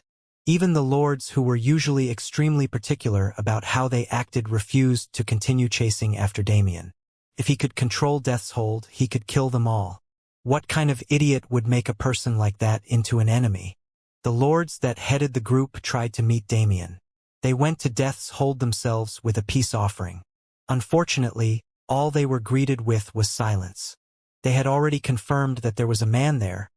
Even the lords who were usually extremely particular about how they acted refused to continue chasing after Damien. If he could control Death's Hold, he could kill them all. What kind of idiot would make a person like that into an enemy? The lords that headed the group tried to meet Damien. They went to Death's Hold themselves with a peace offering. Unfortunately, all they were greeted with was silence. They had already confirmed that there was a man there,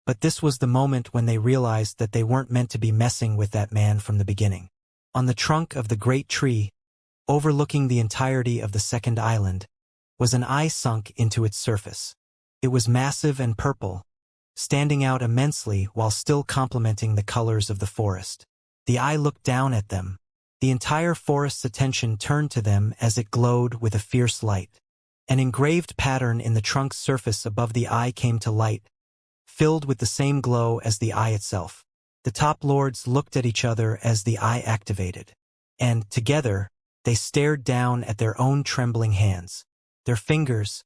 but this was the moment when they realized that they weren't meant to be messing with that man from the beginning. On the trunk of the great tree, overlooking the entirety of the second island, was an eye sunk into its surface. It was massive and purple, standing out immensely while still complementing the colors of the forest. The eye looked down at them. The entire forest's attention turned to them as it glowed with a fierce light. An engraved pattern in the trunk's surface above the eye came to light, filled with the same glow as the eye itself. The top lords looked at each other as the eye activated, and, together, they stared down at their own trembling hands. Their fingers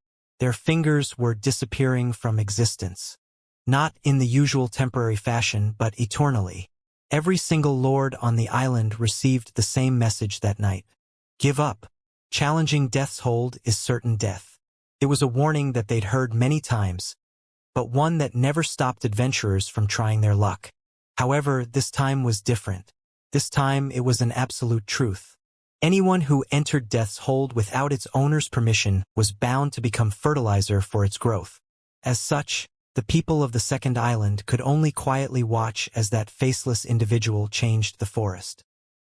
were disappearing from existence. Not in the usual temporary fashion, but eternally. Every single lord on the island received the same message that night. Give up. Challenging Death's Hold is certain death. It was a warning that they'd heard many times, but one that never stopped adventurers from trying their luck. However, this time was different. This time it was an absolute truth. Anyone who entered Death's Hold without its owner's permission was bound to become fertilizer for its growth. As such, the people of the second island could only quietly watch as that faceless individual changed the forest.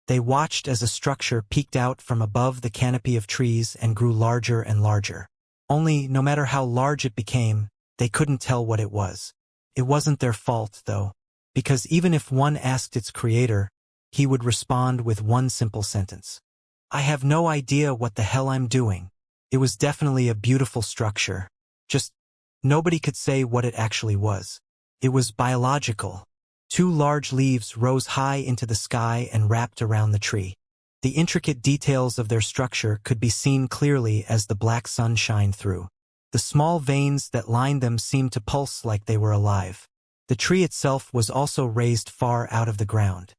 They watched as a structure peeked out from above the canopy of trees and grew larger and larger. Only, no matter how large it became, they couldn't tell what it was. It wasn't their fault, though, because even if one asked its creator, he would respond with one simple sentence. I have no idea what the hell I'm doing. It was definitely a beautiful structure. Just, nobody could say what it actually was. It was biological. 2 large leaves rose high into the sky and wrapped around the tree. The intricate details of their structure could be seen clearly as the black sun shined through. The small veins that lined them seemed to pulse like they were alive. The tree itself was also raised far out of the ground.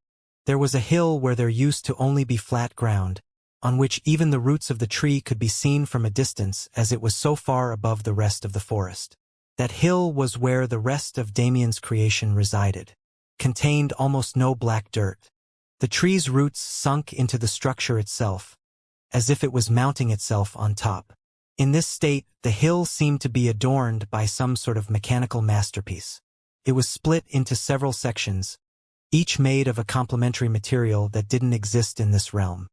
There was a hill where there used to only be flat ground, on which even the roots of the tree could be seen from a distance as it was so far above the rest of the forest. That hill was where the rest of Damien's creation resided. Contained almost no black dirt. The tree's roots sunk into the structure itself, as if it was mounting itself on top. In this state, the hill seemed to be adorned by some sort of mechanical masterpiece. It was split into several sections, each made of a complementary material that didn't exist in this realm.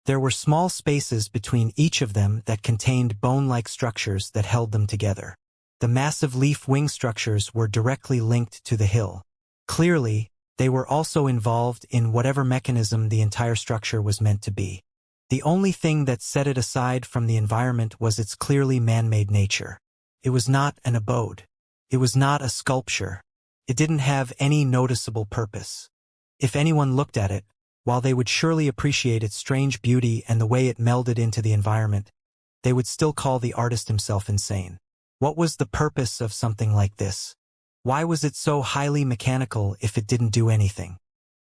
There were small spaces between each of them that contained bone-like structures that held them together. The massive leaf wing structures were directly linked to the hill. Clearly, they were also involved in whatever mechanism the entire structure was meant to be. The only thing that set it aside from the environment was its clearly man-made nature. It was not an abode. It was not a sculpture. It didn't have any noticeable purpose. If anyone looked at it, while they would surely appreciate its strange beauty and the way it melded into the environment, they would still call the artist himself insane. What was the purpose of something like this? Why was it so highly mechanical if it didn't do anything?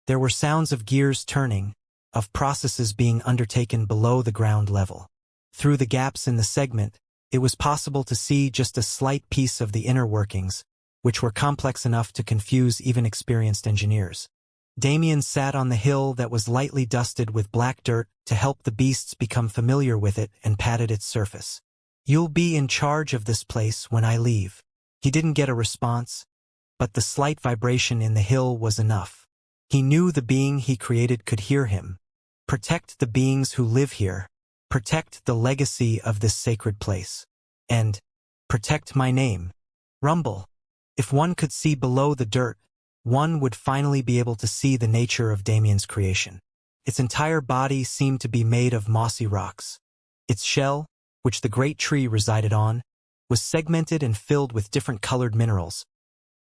There were sounds of gears turning, of processes being undertaken below the ground level. Through the gaps in the segment, it was possible to see just a slight piece of the inner workings, which were complex enough to confuse even experienced engineers. Damien sat on the hill that was lightly dusted with black dirt to help the beasts become familiar with it and patted its surface. "You'll be in charge of this place when I leave." He didn't get a response, but the slight vibration in the hill was enough. He knew the being he created could hear him. Protect the beings who live here. Protect the legacy of this sacred place. And protect my name. Rumble. If one could see below the dirt, one would finally be able to see the nature of Damien's creation. Its entire body seemed to be made of mossy rocks. Its shell, which the great tree resided on, was segmented and filled with different colored minerals,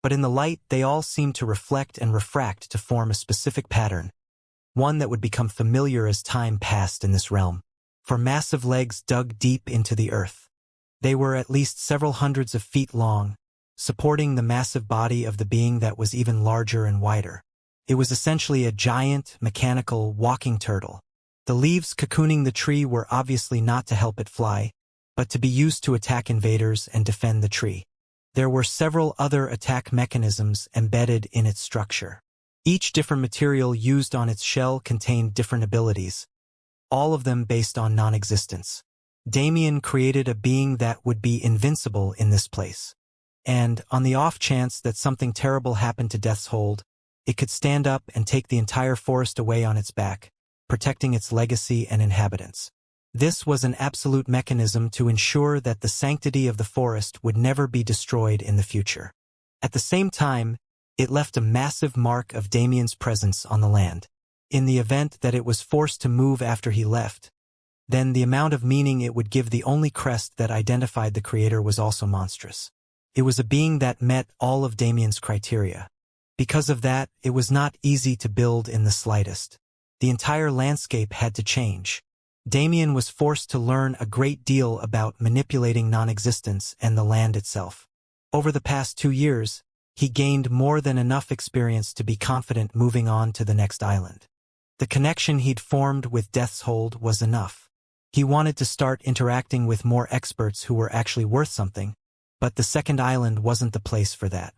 but in the light they all seemed to reflect and refract to form a specific pattern, one that would become familiar as time passed in this realm. For massive legs dug deep into the earth. They were at least several hundreds of feet long, supporting the massive body of the being that was even larger and wider. It was essentially a giant, mechanical, walking turtle. The leaves cocooning the tree were obviously not to help it fly, but to be used to attack invaders and defend the tree. There were several other attack mechanisms embedded in its structure. Each different material used on its shell contained different abilities, all of them based on non-existence. Damien created a being that would be invincible in this place. And, on the off chance that something terrible happened to Death's Hold, it could stand up and take the entire forest away on its back, protecting its legacy and inhabitants. This was an absolute mechanism to ensure that the sanctity of the forest would never be destroyed in the future. At the same time, it left a massive mark of Damien's presence on the land. In the event that it was forced to move after he left, then the amount of meaning it would give the only crest that identified the creator was also monstrous. It was a being that met all of Damien's criteria. Because of that, it was not easy to build in the slightest. The entire landscape had to change. Damien was forced to learn a great deal about manipulating non-existence and the land itself. Over the past 2 years, he gained more than enough experience to be confident moving on to the next island. The connection he'd formed with Death's Hold was enough. He wanted to start interacting with more experts who were actually worth something, but the second island wasn't the place for that.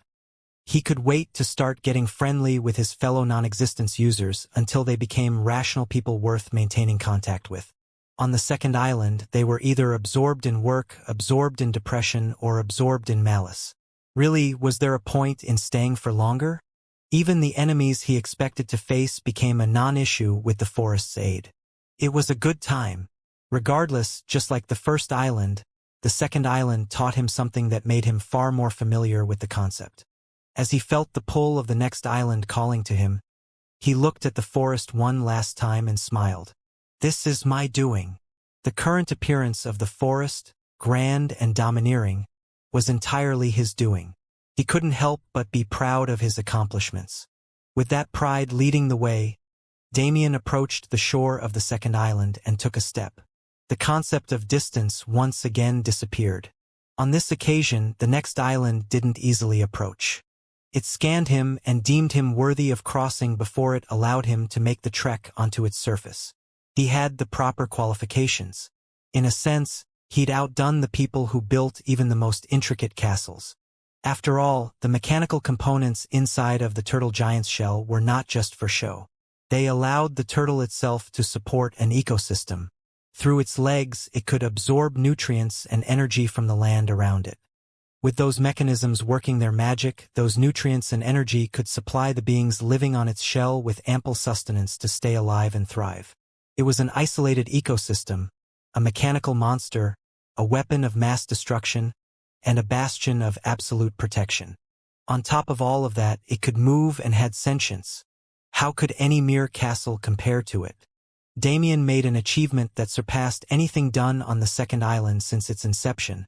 He could wait to start getting friendly with his fellow non-existence users until they became rational people worth maintaining contact with. On the second island, they were either absorbed in work, absorbed in depression, or absorbed in malice. Really, was there a point in staying for longer? Even the enemies he expected to face became a non-issue with the forest's aid. It was a good time. Regardless, just like the first island, the second island taught him something that made him far more familiar with the concept. As he felt the pull of the next island calling to him, he looked at the forest one last time and smiled. This is my doing. The current appearance of the forest, grand and domineering, was entirely his doing. He couldn't help but be proud of his accomplishments. With that pride leading the way, Damien approached the shore of the second island and took a step. The concept of distance once again disappeared. On this occasion, the next island didn't easily approach. It scanned him and deemed him worthy of crossing before it allowed him to make the trek onto its surface. He had the proper qualifications. In a sense, he'd outdone the people who built even the most intricate castles. After all, the mechanical components inside of the turtle giant's shell were not just for show. They allowed the turtle itself to support an ecosystem. Through its legs, it could absorb nutrients and energy from the land around it. With those mechanisms working their magic, those nutrients and energy could supply the beings living on its shell with ample sustenance to stay alive and thrive. It was an isolated ecosystem, a mechanical monster, a weapon of mass destruction, and a bastion of absolute protection. On top of all of that, it could move and had sentience. How could any mere castle compare to it? Damien made an achievement that surpassed anything done on the second island since its inception,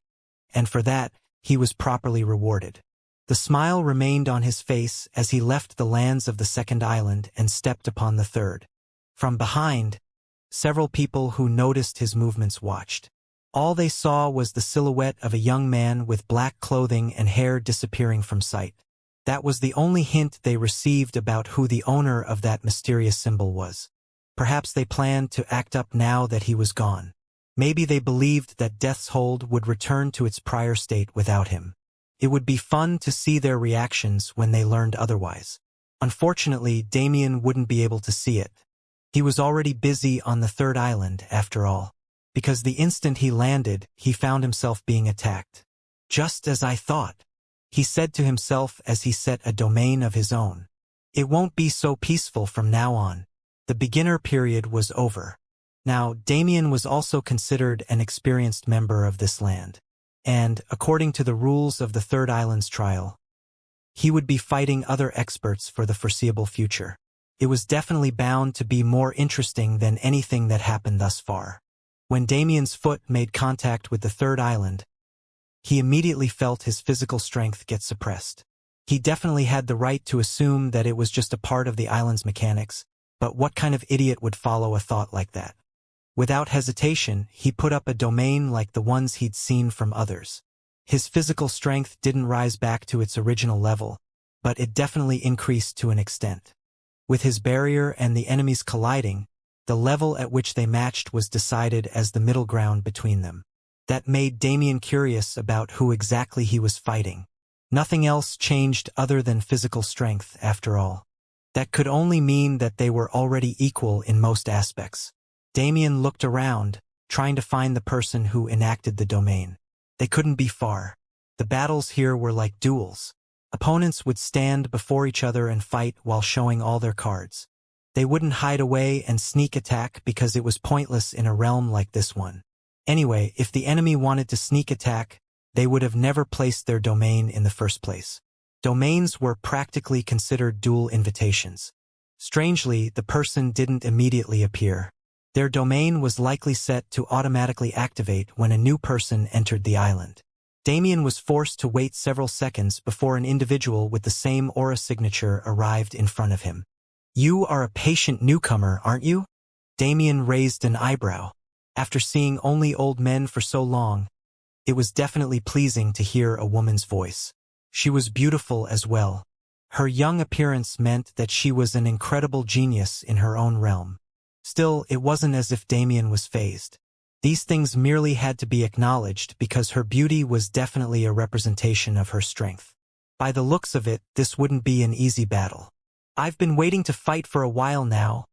and for that, he was properly rewarded. The smile remained on his face as he left the lands of the second island and stepped upon the third. From behind, several people who noticed his movements watched. All they saw was the silhouette of a young man with black clothing and hair disappearing from sight. That was the only hint they received about who the owner of that mysterious symbol was. Perhaps they planned to act up now that he was gone. Maybe they believed that Death's Hold would return to its prior state without him. It would be fun to see their reactions when they learned otherwise. Unfortunately, Damien wouldn't be able to see it. He was already busy on the third island, after all. Because the instant he landed, he found himself being attacked. Just as I thought, he said to himself as he set a domain of his own. It won't be so peaceful from now on. The beginner period was over. Now, Damien was also considered an experienced member of this land. And, according to the rules of the Third Island's trial, he would be fighting other experts for the foreseeable future. It was definitely bound to be more interesting than anything that happened thus far. When Damien's foot made contact with the third island, he immediately felt his physical strength get suppressed. He definitely had the right to assume that it was just a part of the island's mechanics, but what kind of idiot would follow a thought like that? Without hesitation, he put up a domain like the ones he'd seen from others. His physical strength didn't rise back to its original level, but it definitely increased to an extent. With his barrier and the enemies colliding, the level at which they matched was decided as the middle ground between them. That made Damien curious about who exactly he was fighting. Nothing else changed other than physical strength, after all. That could only mean that they were already equal in most aspects. Damien looked around, trying to find the person who enacted the domain. They couldn't be far. The battles here were like duels. Opponents would stand before each other and fight while showing all their cards. They wouldn't hide away and sneak attack because it was pointless in a realm like this one. Anyway, if the enemy wanted to sneak attack, they would have never placed their domain in the first place. Domains were practically considered dual invitations. Strangely, the person didn't immediately appear. Their domain was likely set to automatically activate when a new person entered the island. Damien was forced to wait several seconds before an individual with the same aura signature arrived in front of him. You are a patient newcomer, aren't you? Damien raised an eyebrow. After seeing only old men for so long, it was definitely pleasing to hear a woman's voice. She was beautiful as well. Her young appearance meant that she was an incredible genius in her own realm. Still, it wasn't as if Damien was fazed. These things merely had to be acknowledged because her beauty was definitely a representation of her strength. By the looks of it, this wouldn't be an easy battle. I've been waiting to fight for a while now,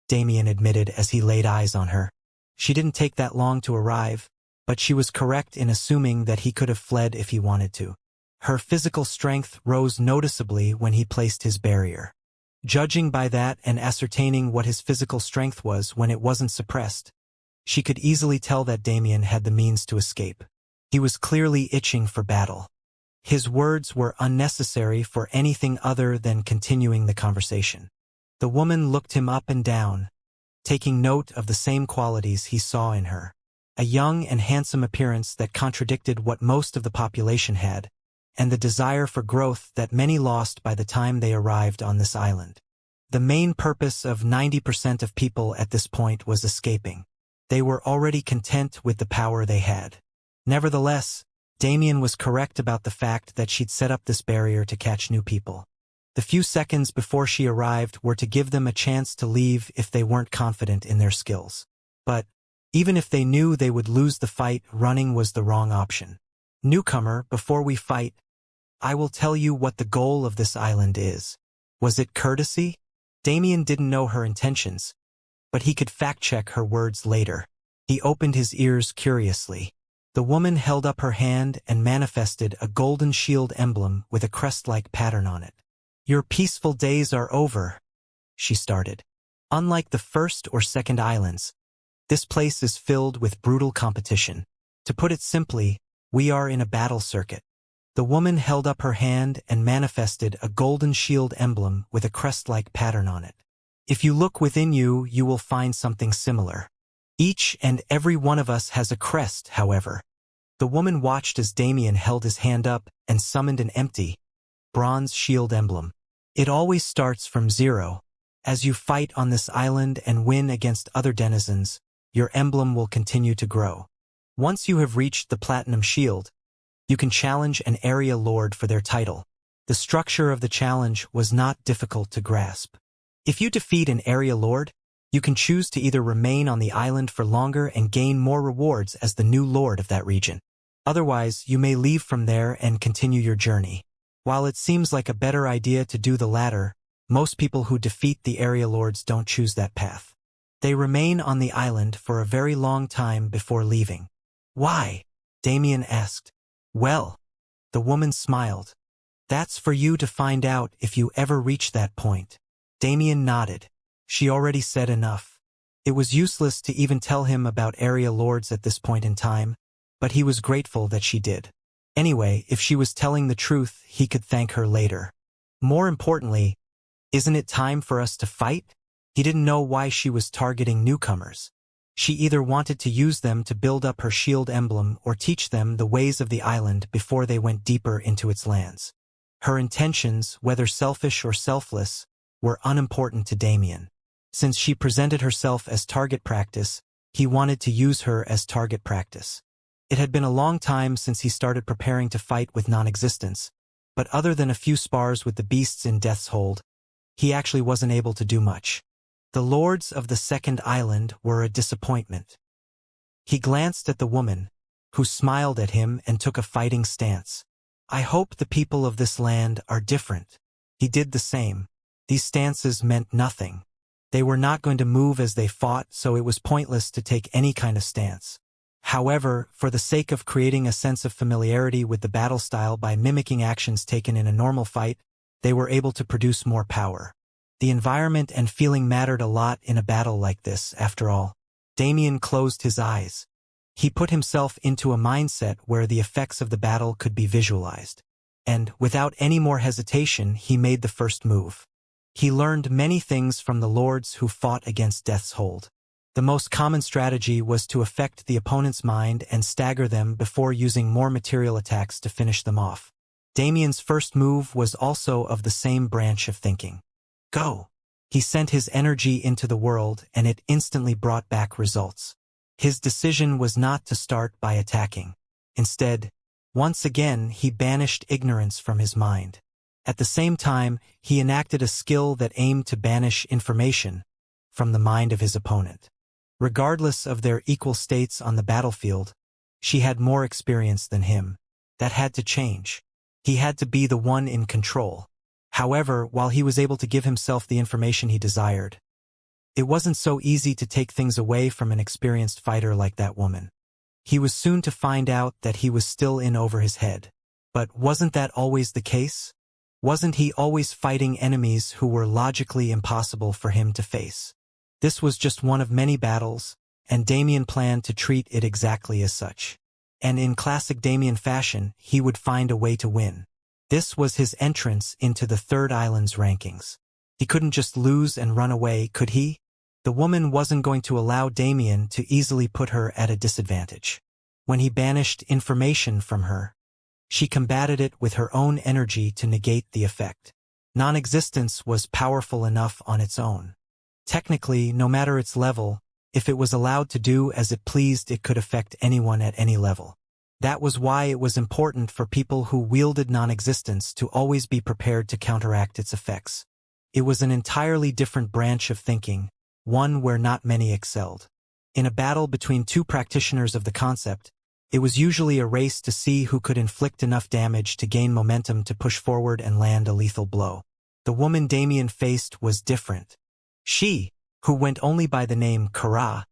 Damien admitted as he laid eyes on her. She didn't take that long to arrive, but she was correct in assuming that he could have fled if he wanted to. Her physical strength rose noticeably when he placed his barrier. Judging by that and ascertaining what his physical strength was when it wasn't suppressed, she could easily tell that Damien had the means to escape. He was clearly itching for battle. His words were unnecessary for anything other than continuing the conversation. The woman looked him up and down, taking note of the same qualities he saw in her. A young and handsome appearance that contradicted what most of the population had, and the desire for growth that many lost by the time they arrived on this island. The main purpose of 90% of people at this point was escaping. They were already content with the power they had. Nevertheless, Damien was correct about the fact that she'd set up this barrier to catch new people. The few seconds before she arrived were to give them a chance to leave if they weren't confident in their skills. But, even if they knew they would lose the fight, running was the wrong option. Newcomer, before we fight, I will tell you what the goal of this island is. Was it courtesy? Damien didn't know her intentions, but he could fact-check her words later. He opened his ears curiously. The woman held up her hand and manifested a golden shield emblem with a crest-like pattern on it. Your peaceful days are over, she started. Unlike the first or second islands, this place is filled with brutal competition. To put it simply, we are in a battle circuit. The woman held up her hand and manifested a golden shield emblem with a crest-like pattern on it. If you look within you, you will find something similar. Each and every one of us has a crest, however. The woman watched as Damien held his hand up and summoned an empty, bronze shield emblem. It always starts from zero. As you fight on this island and win against other denizens, your emblem will continue to grow. Once you have reached the platinum shield, you can challenge an area lord for their title. The structure of the challenge was not difficult to grasp. If you defeat an area lord, you can choose to either remain on the island for longer and gain more rewards as the new lord of that region. Otherwise, you may leave from there and continue your journey. While it seems like a better idea to do the latter, most people who defeat the area lords don't choose that path. They remain on the island for a very long time before leaving. Why? Damien asked. Well, the woman smiled. That's for you to find out if you ever reach that point. Damien nodded. She already said enough. It was useless to even tell him about area lords at this point in time, but he was grateful that she did. Anyway, if she was telling the truth, he could thank her later. More importantly, isn't it time for us to fight? He didn't know why she was targeting newcomers. She either wanted to use them to build up her shield emblem or teach them the ways of the island before they went deeper into its lands. Her intentions, whether selfish or selfless, were unimportant to Damien. Since she presented herself as target practice, he wanted to use her as target practice. It had been a long time since he started preparing to fight with non-existence, but other than a few spars with the beasts in Death's Hold, he actually wasn't able to do much. The lords of the second island were a disappointment. He glanced at the woman, who smiled at him and took a fighting stance. I hope the people of this land are different. He did the same. These stances meant nothing. They were not going to move as they fought, so it was pointless to take any kind of stance. However, for the sake of creating a sense of familiarity with the battle style by mimicking actions taken in a normal fight, they were able to produce more power. The environment and feeling mattered a lot in a battle like this, after all. Damien closed his eyes. He put himself into a mindset where the effects of the battle could be visualized. And, without any more hesitation, he made the first move. He learned many things from the lords who fought against Death's Hold. The most common strategy was to affect the opponent's mind and stagger them before using more material attacks to finish them off. Damien's first move was also of the same branch of thinking. Go! He sent his energy into the world and it instantly brought back results. His decision was not to start by attacking. Instead, once again he banished ignorance from his mind. At the same time, he enacted a skill that aimed to banish information from the mind of his opponent. Regardless of their equal states on the battlefield, she had more experience than him. That had to change. He had to be the one in control. However, while he was able to give himself the information he desired, it wasn't so easy to take things away from an experienced fighter like that woman. He was soon to find out that he was still in over his head. But wasn't that always the case? Wasn't he always fighting enemies who were logically impossible for him to face? This was just one of many battles, and Damien planned to treat it exactly as such. And in classic Damien fashion, he would find a way to win. This was his entrance into the third island's rankings. He couldn't just lose and run away, could he? The woman wasn't going to allow Damien to easily put her at a disadvantage. When he banished information from her, she combated it with her own energy to negate the effect. Non-existence was powerful enough on its own. Technically, no matter its level, if it was allowed to do as it pleased, it could affect anyone at any level. That was why it was important for people who wielded non-existence to always be prepared to counteract its effects. It was an entirely different branch of thinking, one where not many excelled. In a battle between two practitioners of the concept, it was usually a race to see who could inflict enough damage to gain momentum to push forward and land a lethal blow. The woman Damien faced was different. She, who went only by the name Kara,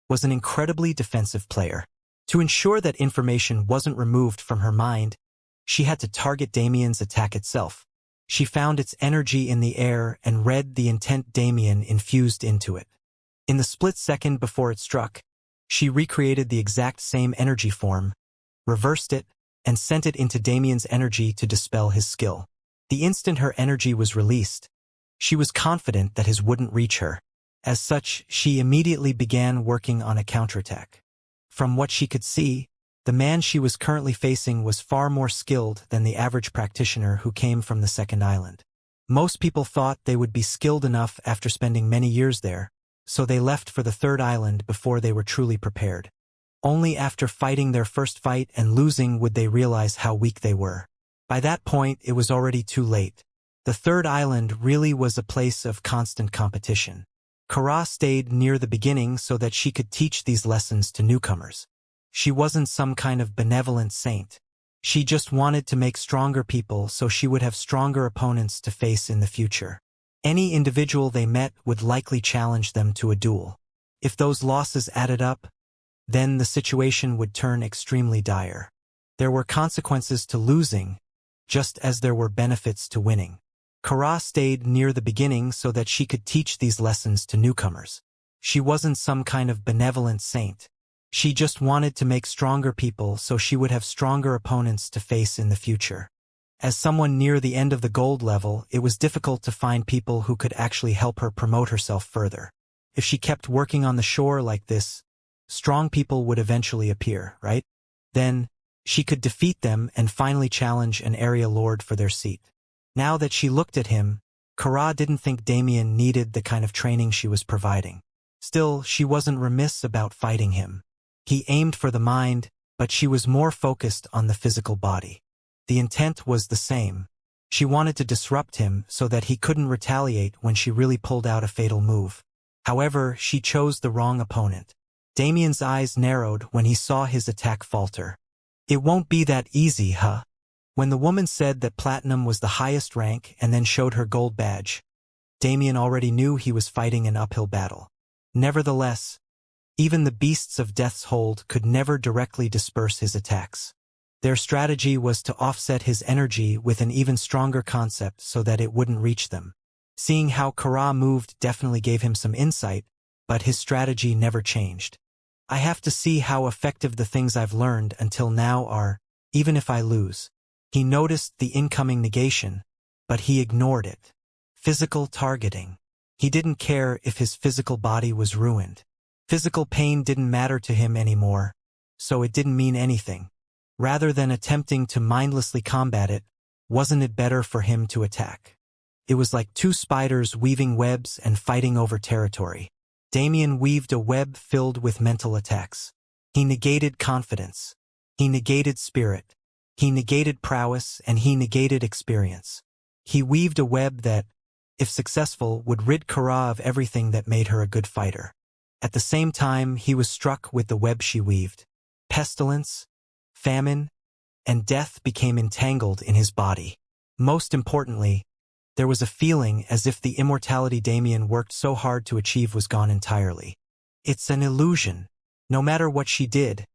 was an incredibly defensive player. To ensure that information wasn't removed from her mind, she had to target Damien's attack itself. She found its energy in the air and read the intent Damien infused into it. In the split second before it struck, she recreated the exact same energy form, reversed it, and sent it into Damien's energy to dispel his skill. The instant her energy was released, she was confident that his wouldn't reach her. As such, she immediately began working on a counterattack. From what she could see, the man she was currently facing was far more skilled than the average practitioner who came from the second island. Most people thought they would be skilled enough after spending many years there, so they left for the third island before they were truly prepared. Only after fighting their first fight and losing would they realize how weak they were. By that point, it was already too late. The third island really was a place of constant competition. Kara stayed near the beginning so that she could teach these lessons to newcomers. She wasn't some kind of benevolent saint. She just wanted to make stronger people so she would have stronger opponents to face in the future. Any individual they met would likely challenge them to a duel. If those losses added up, then the situation would turn extremely dire. There were consequences to losing, just as there were benefits to winning. Kara stayed near the beginning so that she could teach these lessons to newcomers. She wasn't some kind of benevolent saint. She just wanted to make stronger people so she would have stronger opponents to face in the future. As someone near the end of the gold level, it was difficult to find people who could actually help her promote herself further. If she kept working on the shore like this, strong people would eventually appear, right? Then, she could defeat them and finally challenge an area lord for their seat. Now that she looked at him, Kara didn't think Damien needed the kind of training she was providing. Still, she wasn't remiss about fighting him. He aimed for the mind, but she was more focused on the physical body. The intent was the same. She wanted to disrupt him so that he couldn't retaliate when she really pulled out a fatal move. However, she chose the wrong opponent. Damien's eyes narrowed when he saw his attack falter. It won't be that easy, huh? When the woman said that platinum was the highest rank and then showed her gold badge, Damien already knew he was fighting an uphill battle. Nevertheless, even the beasts of Death's Hold could never directly disperse his attacks. Their strategy was to offset his energy with an even stronger concept so that it wouldn't reach them. Seeing how Kara moved definitely gave him some insight, but his strategy never changed. I have to see how effective the things I've learned until now are, even if I lose. He noticed the incoming negation, but he ignored it. Physical targeting. He didn't care if his physical body was ruined. Physical pain didn't matter to him anymore, so it didn't mean anything. Rather than attempting to mindlessly combat it, wasn't it better for him to attack? It was like two spiders weaving webs and fighting over territory. Damien weaved a web filled with mental attacks. He negated confidence. He negated spirit. He negated prowess, and he negated experience. He weaved a web that, if successful, would rid Kara of everything that made her a good fighter. At the same time, he was struck with the web she weaved. Pestilence, famine, and death became entangled in his body. Most importantly, there was a feeling as if the immortality Damien worked so hard to achieve was gone entirely. It's an illusion. No matter what she did,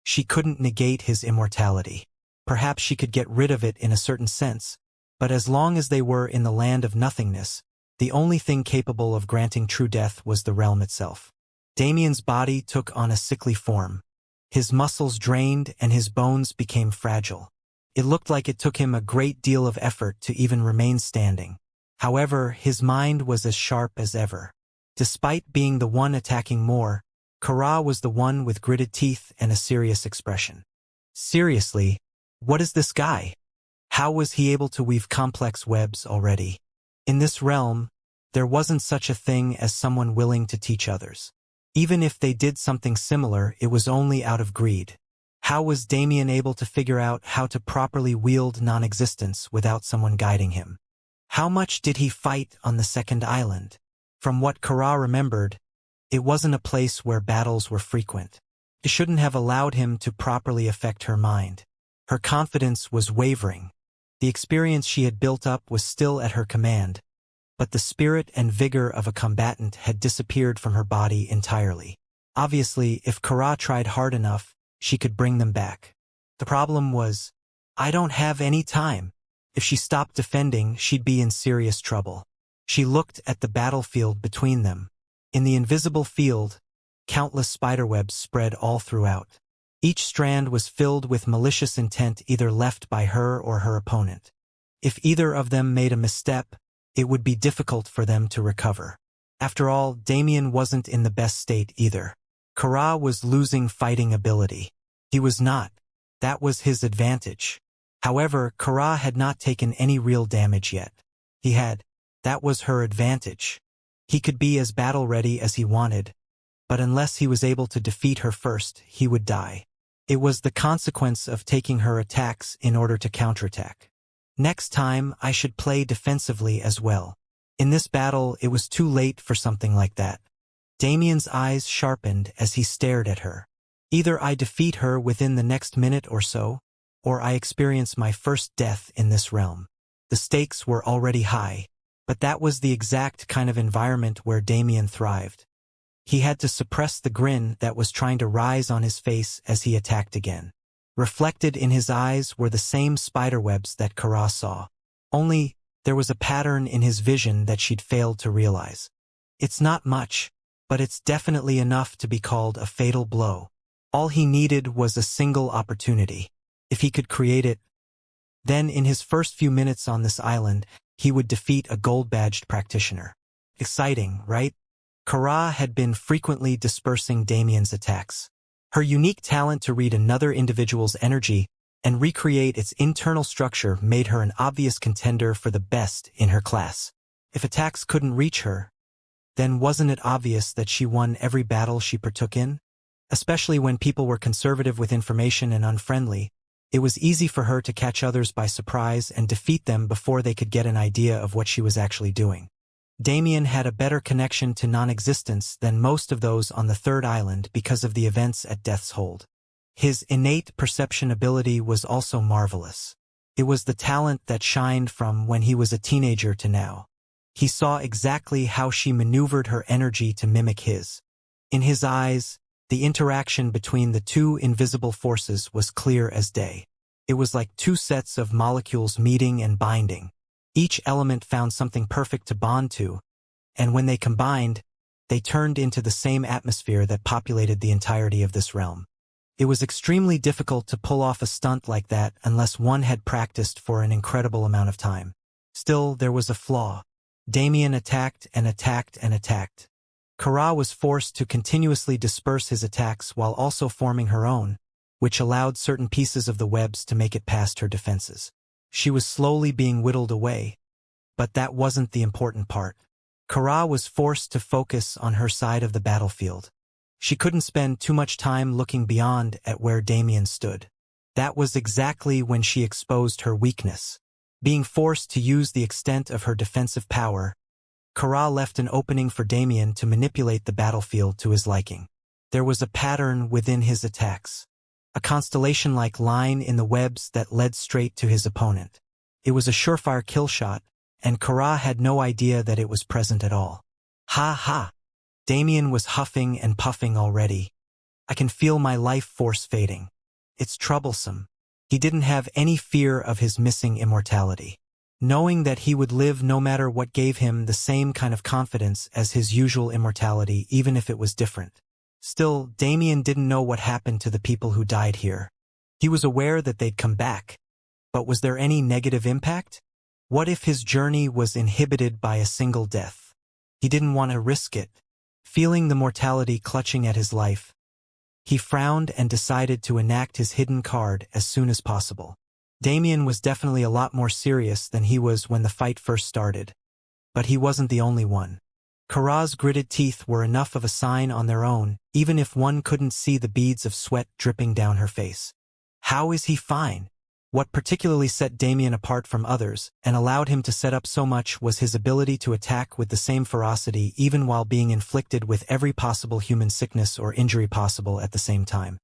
she couldn't negate his immortality. Perhaps she could get rid of it in a certain sense, but as long as they were in the land of nothingness, the only thing capable of granting true death was the realm itself. Damien's body took on a sickly form. His muscles drained and his bones became fragile. It looked like it took him a great deal of effort to even remain standing. However, his mind was as sharp as ever. Despite being the one attacking more, Kara was the one with gritted teeth and a serious expression. Seriously, what is this guy? How was he able to weave complex webs already? In this realm, there wasn't such a thing as someone willing to teach others. Even if they did something similar, it was only out of greed. How was Damien able to figure out how to properly wield non-existence without someone guiding him? How much did he fight on the second island? From what Kara remembered, it wasn't a place where battles were frequent. It shouldn't have allowed him to properly affect her mind. Her confidence was wavering. The experience she had built up was still at her command, but the spirit and vigor of a combatant had disappeared from her body entirely. Obviously, if Kara tried hard enough, she could bring them back. The problem was, I don't have any time. If she stopped defending, she'd be in serious trouble. She looked at the battlefield between them. In the invisible field, countless spiderwebs spread all throughout. Each strand was filled with malicious intent either left by her or her opponent. If either of them made a misstep, it would be difficult for them to recover. After all, Damien wasn't in the best state either. Kara was losing fighting ability. He was not. That was his advantage. However, Kara had not taken any real damage yet. He had. That was her advantage. He could be as battle-ready as he wanted, but unless he was able to defeat her first, he would die. It was the consequence of taking her attacks in order to counterattack. Next time, I should play defensively as well. In this battle, it was too late for something like that. Damien's eyes sharpened as he stared at her. Either I defeat her within the next minute or so, or I experience my first death in this realm. The stakes were already high, but that was the exact kind of environment where Damien thrived. He had to suppress the grin that was trying to rise on his face as he attacked again. Reflected in his eyes were the same spiderwebs that Kara saw. Only, there was a pattern in his vision that she'd failed to realize. It's not much, but it's definitely enough to be called a fatal blow. All he needed was a single opportunity. If he could create it, then in his first few minutes on this island, he would defeat a gold-badged practitioner. Exciting, right? Kara had been frequently dispersing Damien's attacks. Her unique talent to read another individual's energy and recreate its internal structure made her an obvious contender for the best in her class. If attacks couldn't reach her, then wasn't it obvious that she won every battle she partook in? Especially when people were conservative with information and unfriendly, it was easy for her to catch others by surprise and defeat them before they could get an idea of what she was actually doing. Damien had a better connection to non-existence than most of those on the third island because of the events at Death's Hold. His innate perception ability was also marvelous. It was the talent that shined from when he was a teenager to now. He saw exactly how she maneuvered her energy to mimic his. In his eyes, the interaction between the two invisible forces was clear as day. It was like two sets of molecules meeting and binding. Each element found something perfect to bond to, and when they combined, they turned into the same atmosphere that populated the entirety of this realm. It was extremely difficult to pull off a stunt like that unless one had practiced for an incredible amount of time. Still, there was a flaw. Damien attacked and attacked and attacked. Kara was forced to continuously disperse his attacks while also forming her own, which allowed certain pieces of the webs to make it past her defenses. She was slowly being whittled away, but that wasn't the important part. Kara was forced to focus on her side of the battlefield. She couldn't spend too much time looking beyond at where Damien stood. That was exactly when she exposed her weakness. Being forced to use the extent of her defensive power, Kara left an opening for Damien to manipulate the battlefield to his liking. There was a pattern within his attacks. A constellation-like line in the webs that led straight to his opponent. It was a surefire kill shot, and Kara had no idea that it was present at all. Ha ha! Damien was huffing and puffing already. I can feel my life force fading. It's troublesome. He didn't have any fear of his missing immortality. Knowing that he would live no matter what gave him the same kind of confidence as his usual immortality, even if it was different. Still, Damien didn't know what happened to the people who died here. He was aware that they'd come back, but was there any negative impact? What if his journey was inhibited by a single death? He didn't want to risk it. Feeling the mortality clutching at his life, he frowned and decided to enact his hidden card as soon as possible. Damien was definitely a lot more serious than he was when the fight first started. But he wasn't the only one. Kara's gritted teeth were enough of a sign on their own, even if one couldn't see the beads of sweat dripping down her face. How is he fine? What particularly set Damien apart from others, and allowed him to set up so much, was his ability to attack with the same ferocity even while being inflicted with every possible human sickness or injury possible at the same time.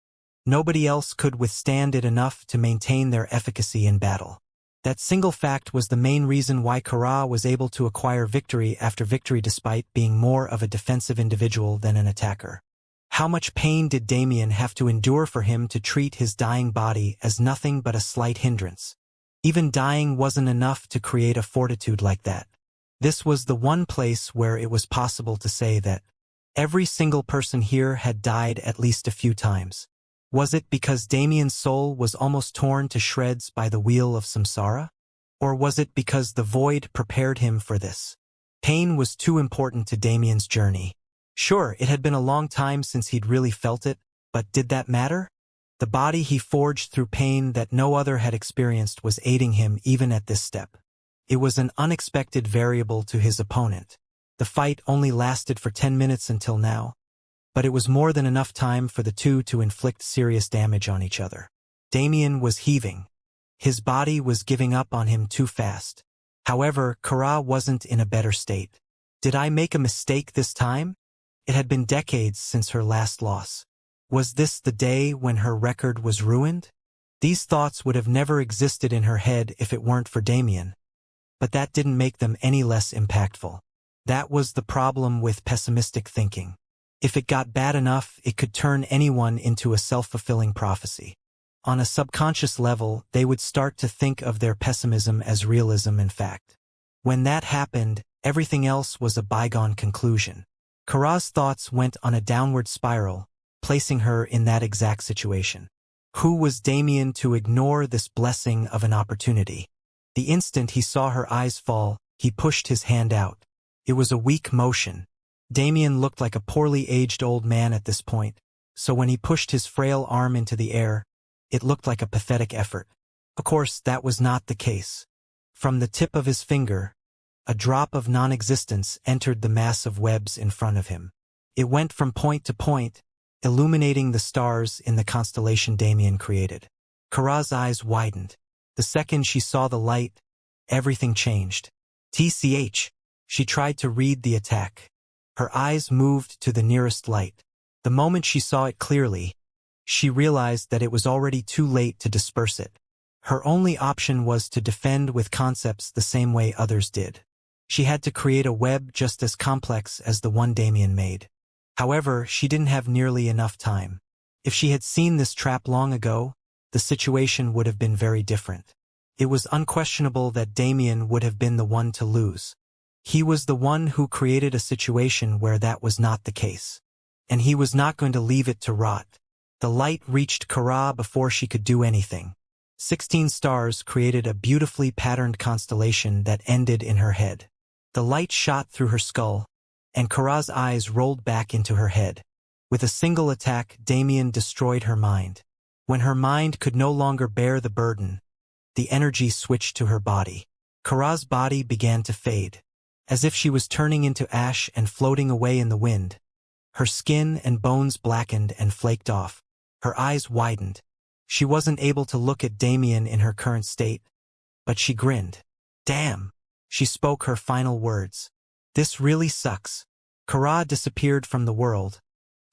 Nobody else could withstand it enough to maintain their efficacy in battle. That single fact was the main reason why Kara was able to acquire victory after victory despite being more of a defensive individual than an attacker. How much pain did Damien have to endure for him to treat his dying body as nothing but a slight hindrance? Even dying wasn't enough to create a fortitude like that. This was the one place where it was possible to say that every single person here had died at least a few times. Was it because Damien's soul was almost torn to shreds by the wheel of samsara? Or was it because the void prepared him for this? Pain was too important to Damien's journey. Sure, it had been a long time since he'd really felt it, but did that matter? The body he forged through pain that no other had experienced was aiding him even at this step. It was an unexpected variable to his opponent. The fight only lasted for 10 minutes until now, but it was more than enough time for the two to inflict serious damage on each other. Damien was heaving. His body was giving up on him too fast. However, Kara wasn't in a better state. Did I make a mistake this time? It had been decades since her last loss. Was this the day when her record was ruined? These thoughts would have never existed in her head if it weren't for Damien. But that didn't make them any less impactful. That was the problem with pessimistic thinking. If it got bad enough, it could turn anyone into a self-fulfilling prophecy. On a subconscious level, they would start to think of their pessimism as realism in fact. When that happened, everything else was a bygone conclusion. Kara's thoughts went on a downward spiral, placing her in that exact situation. Who was Damien to ignore this blessing of an opportunity? The instant he saw her eyes fall, he pushed his hand out. It was a weak motion. Damien looked like a poorly aged old man at this point, so when he pushed his frail arm into the air, it looked like a pathetic effort. Of course, that was not the case. From the tip of his finger, a drop of non-existence entered the mass of webs in front of him. It went from point to point, illuminating the stars in the constellation Damien created. Kara's eyes widened. The second she saw the light, everything changed. TCH. She tried to read the attack. Her eyes moved to the nearest light. The moment she saw it clearly, she realized that it was already too late to disperse it. Her only option was to defend with concepts the same way others did. She had to create a web just as complex as the one Damien made. However, she didn't have nearly enough time. If she had seen this trap long ago, the situation would have been very different. It was unquestionable that Damien would have been the one to lose. He was the one who created a situation where that was not the case. And he was not going to leave it to rot. The light reached Kara before she could do anything. 16 stars created a beautifully patterned constellation that ended in her head. The light shot through her skull, and Kara's eyes rolled back into her head. With a single attack, Damien destroyed her mind. When her mind could no longer bear the burden, the energy switched to her body. Kara's body began to fade, as if she was turning into ash and floating away in the wind. Her skin and bones blackened and flaked off. Her eyes widened. She wasn't able to look at Damien in her current state, but she grinned. Damn! She spoke her final words. This really sucks. Kara disappeared from the world,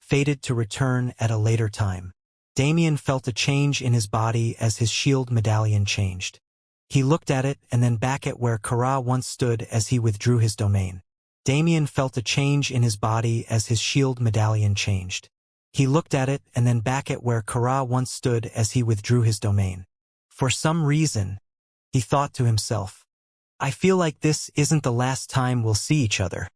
fated to return at a later time. Damien felt a change in his body as his shield medallion changed. He looked at it and then back at where Kara once stood as he withdrew his domain. Damien felt a change in his body as his shield medallion changed. He looked at it and then back at where Kara once stood as he withdrew his domain. For some reason, he thought to himself, I feel like this isn't the last time we'll see each other.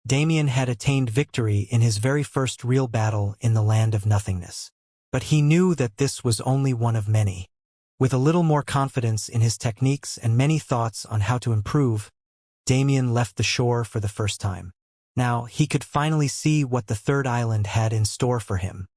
Damien had attained victory in his very first real battle in the land of nothingness. But he knew that this was only one of many. With a little more confidence in his techniques and many thoughts on how to improve, Damien left the shore for the first time. Now, he could finally see what the third island had in store for him.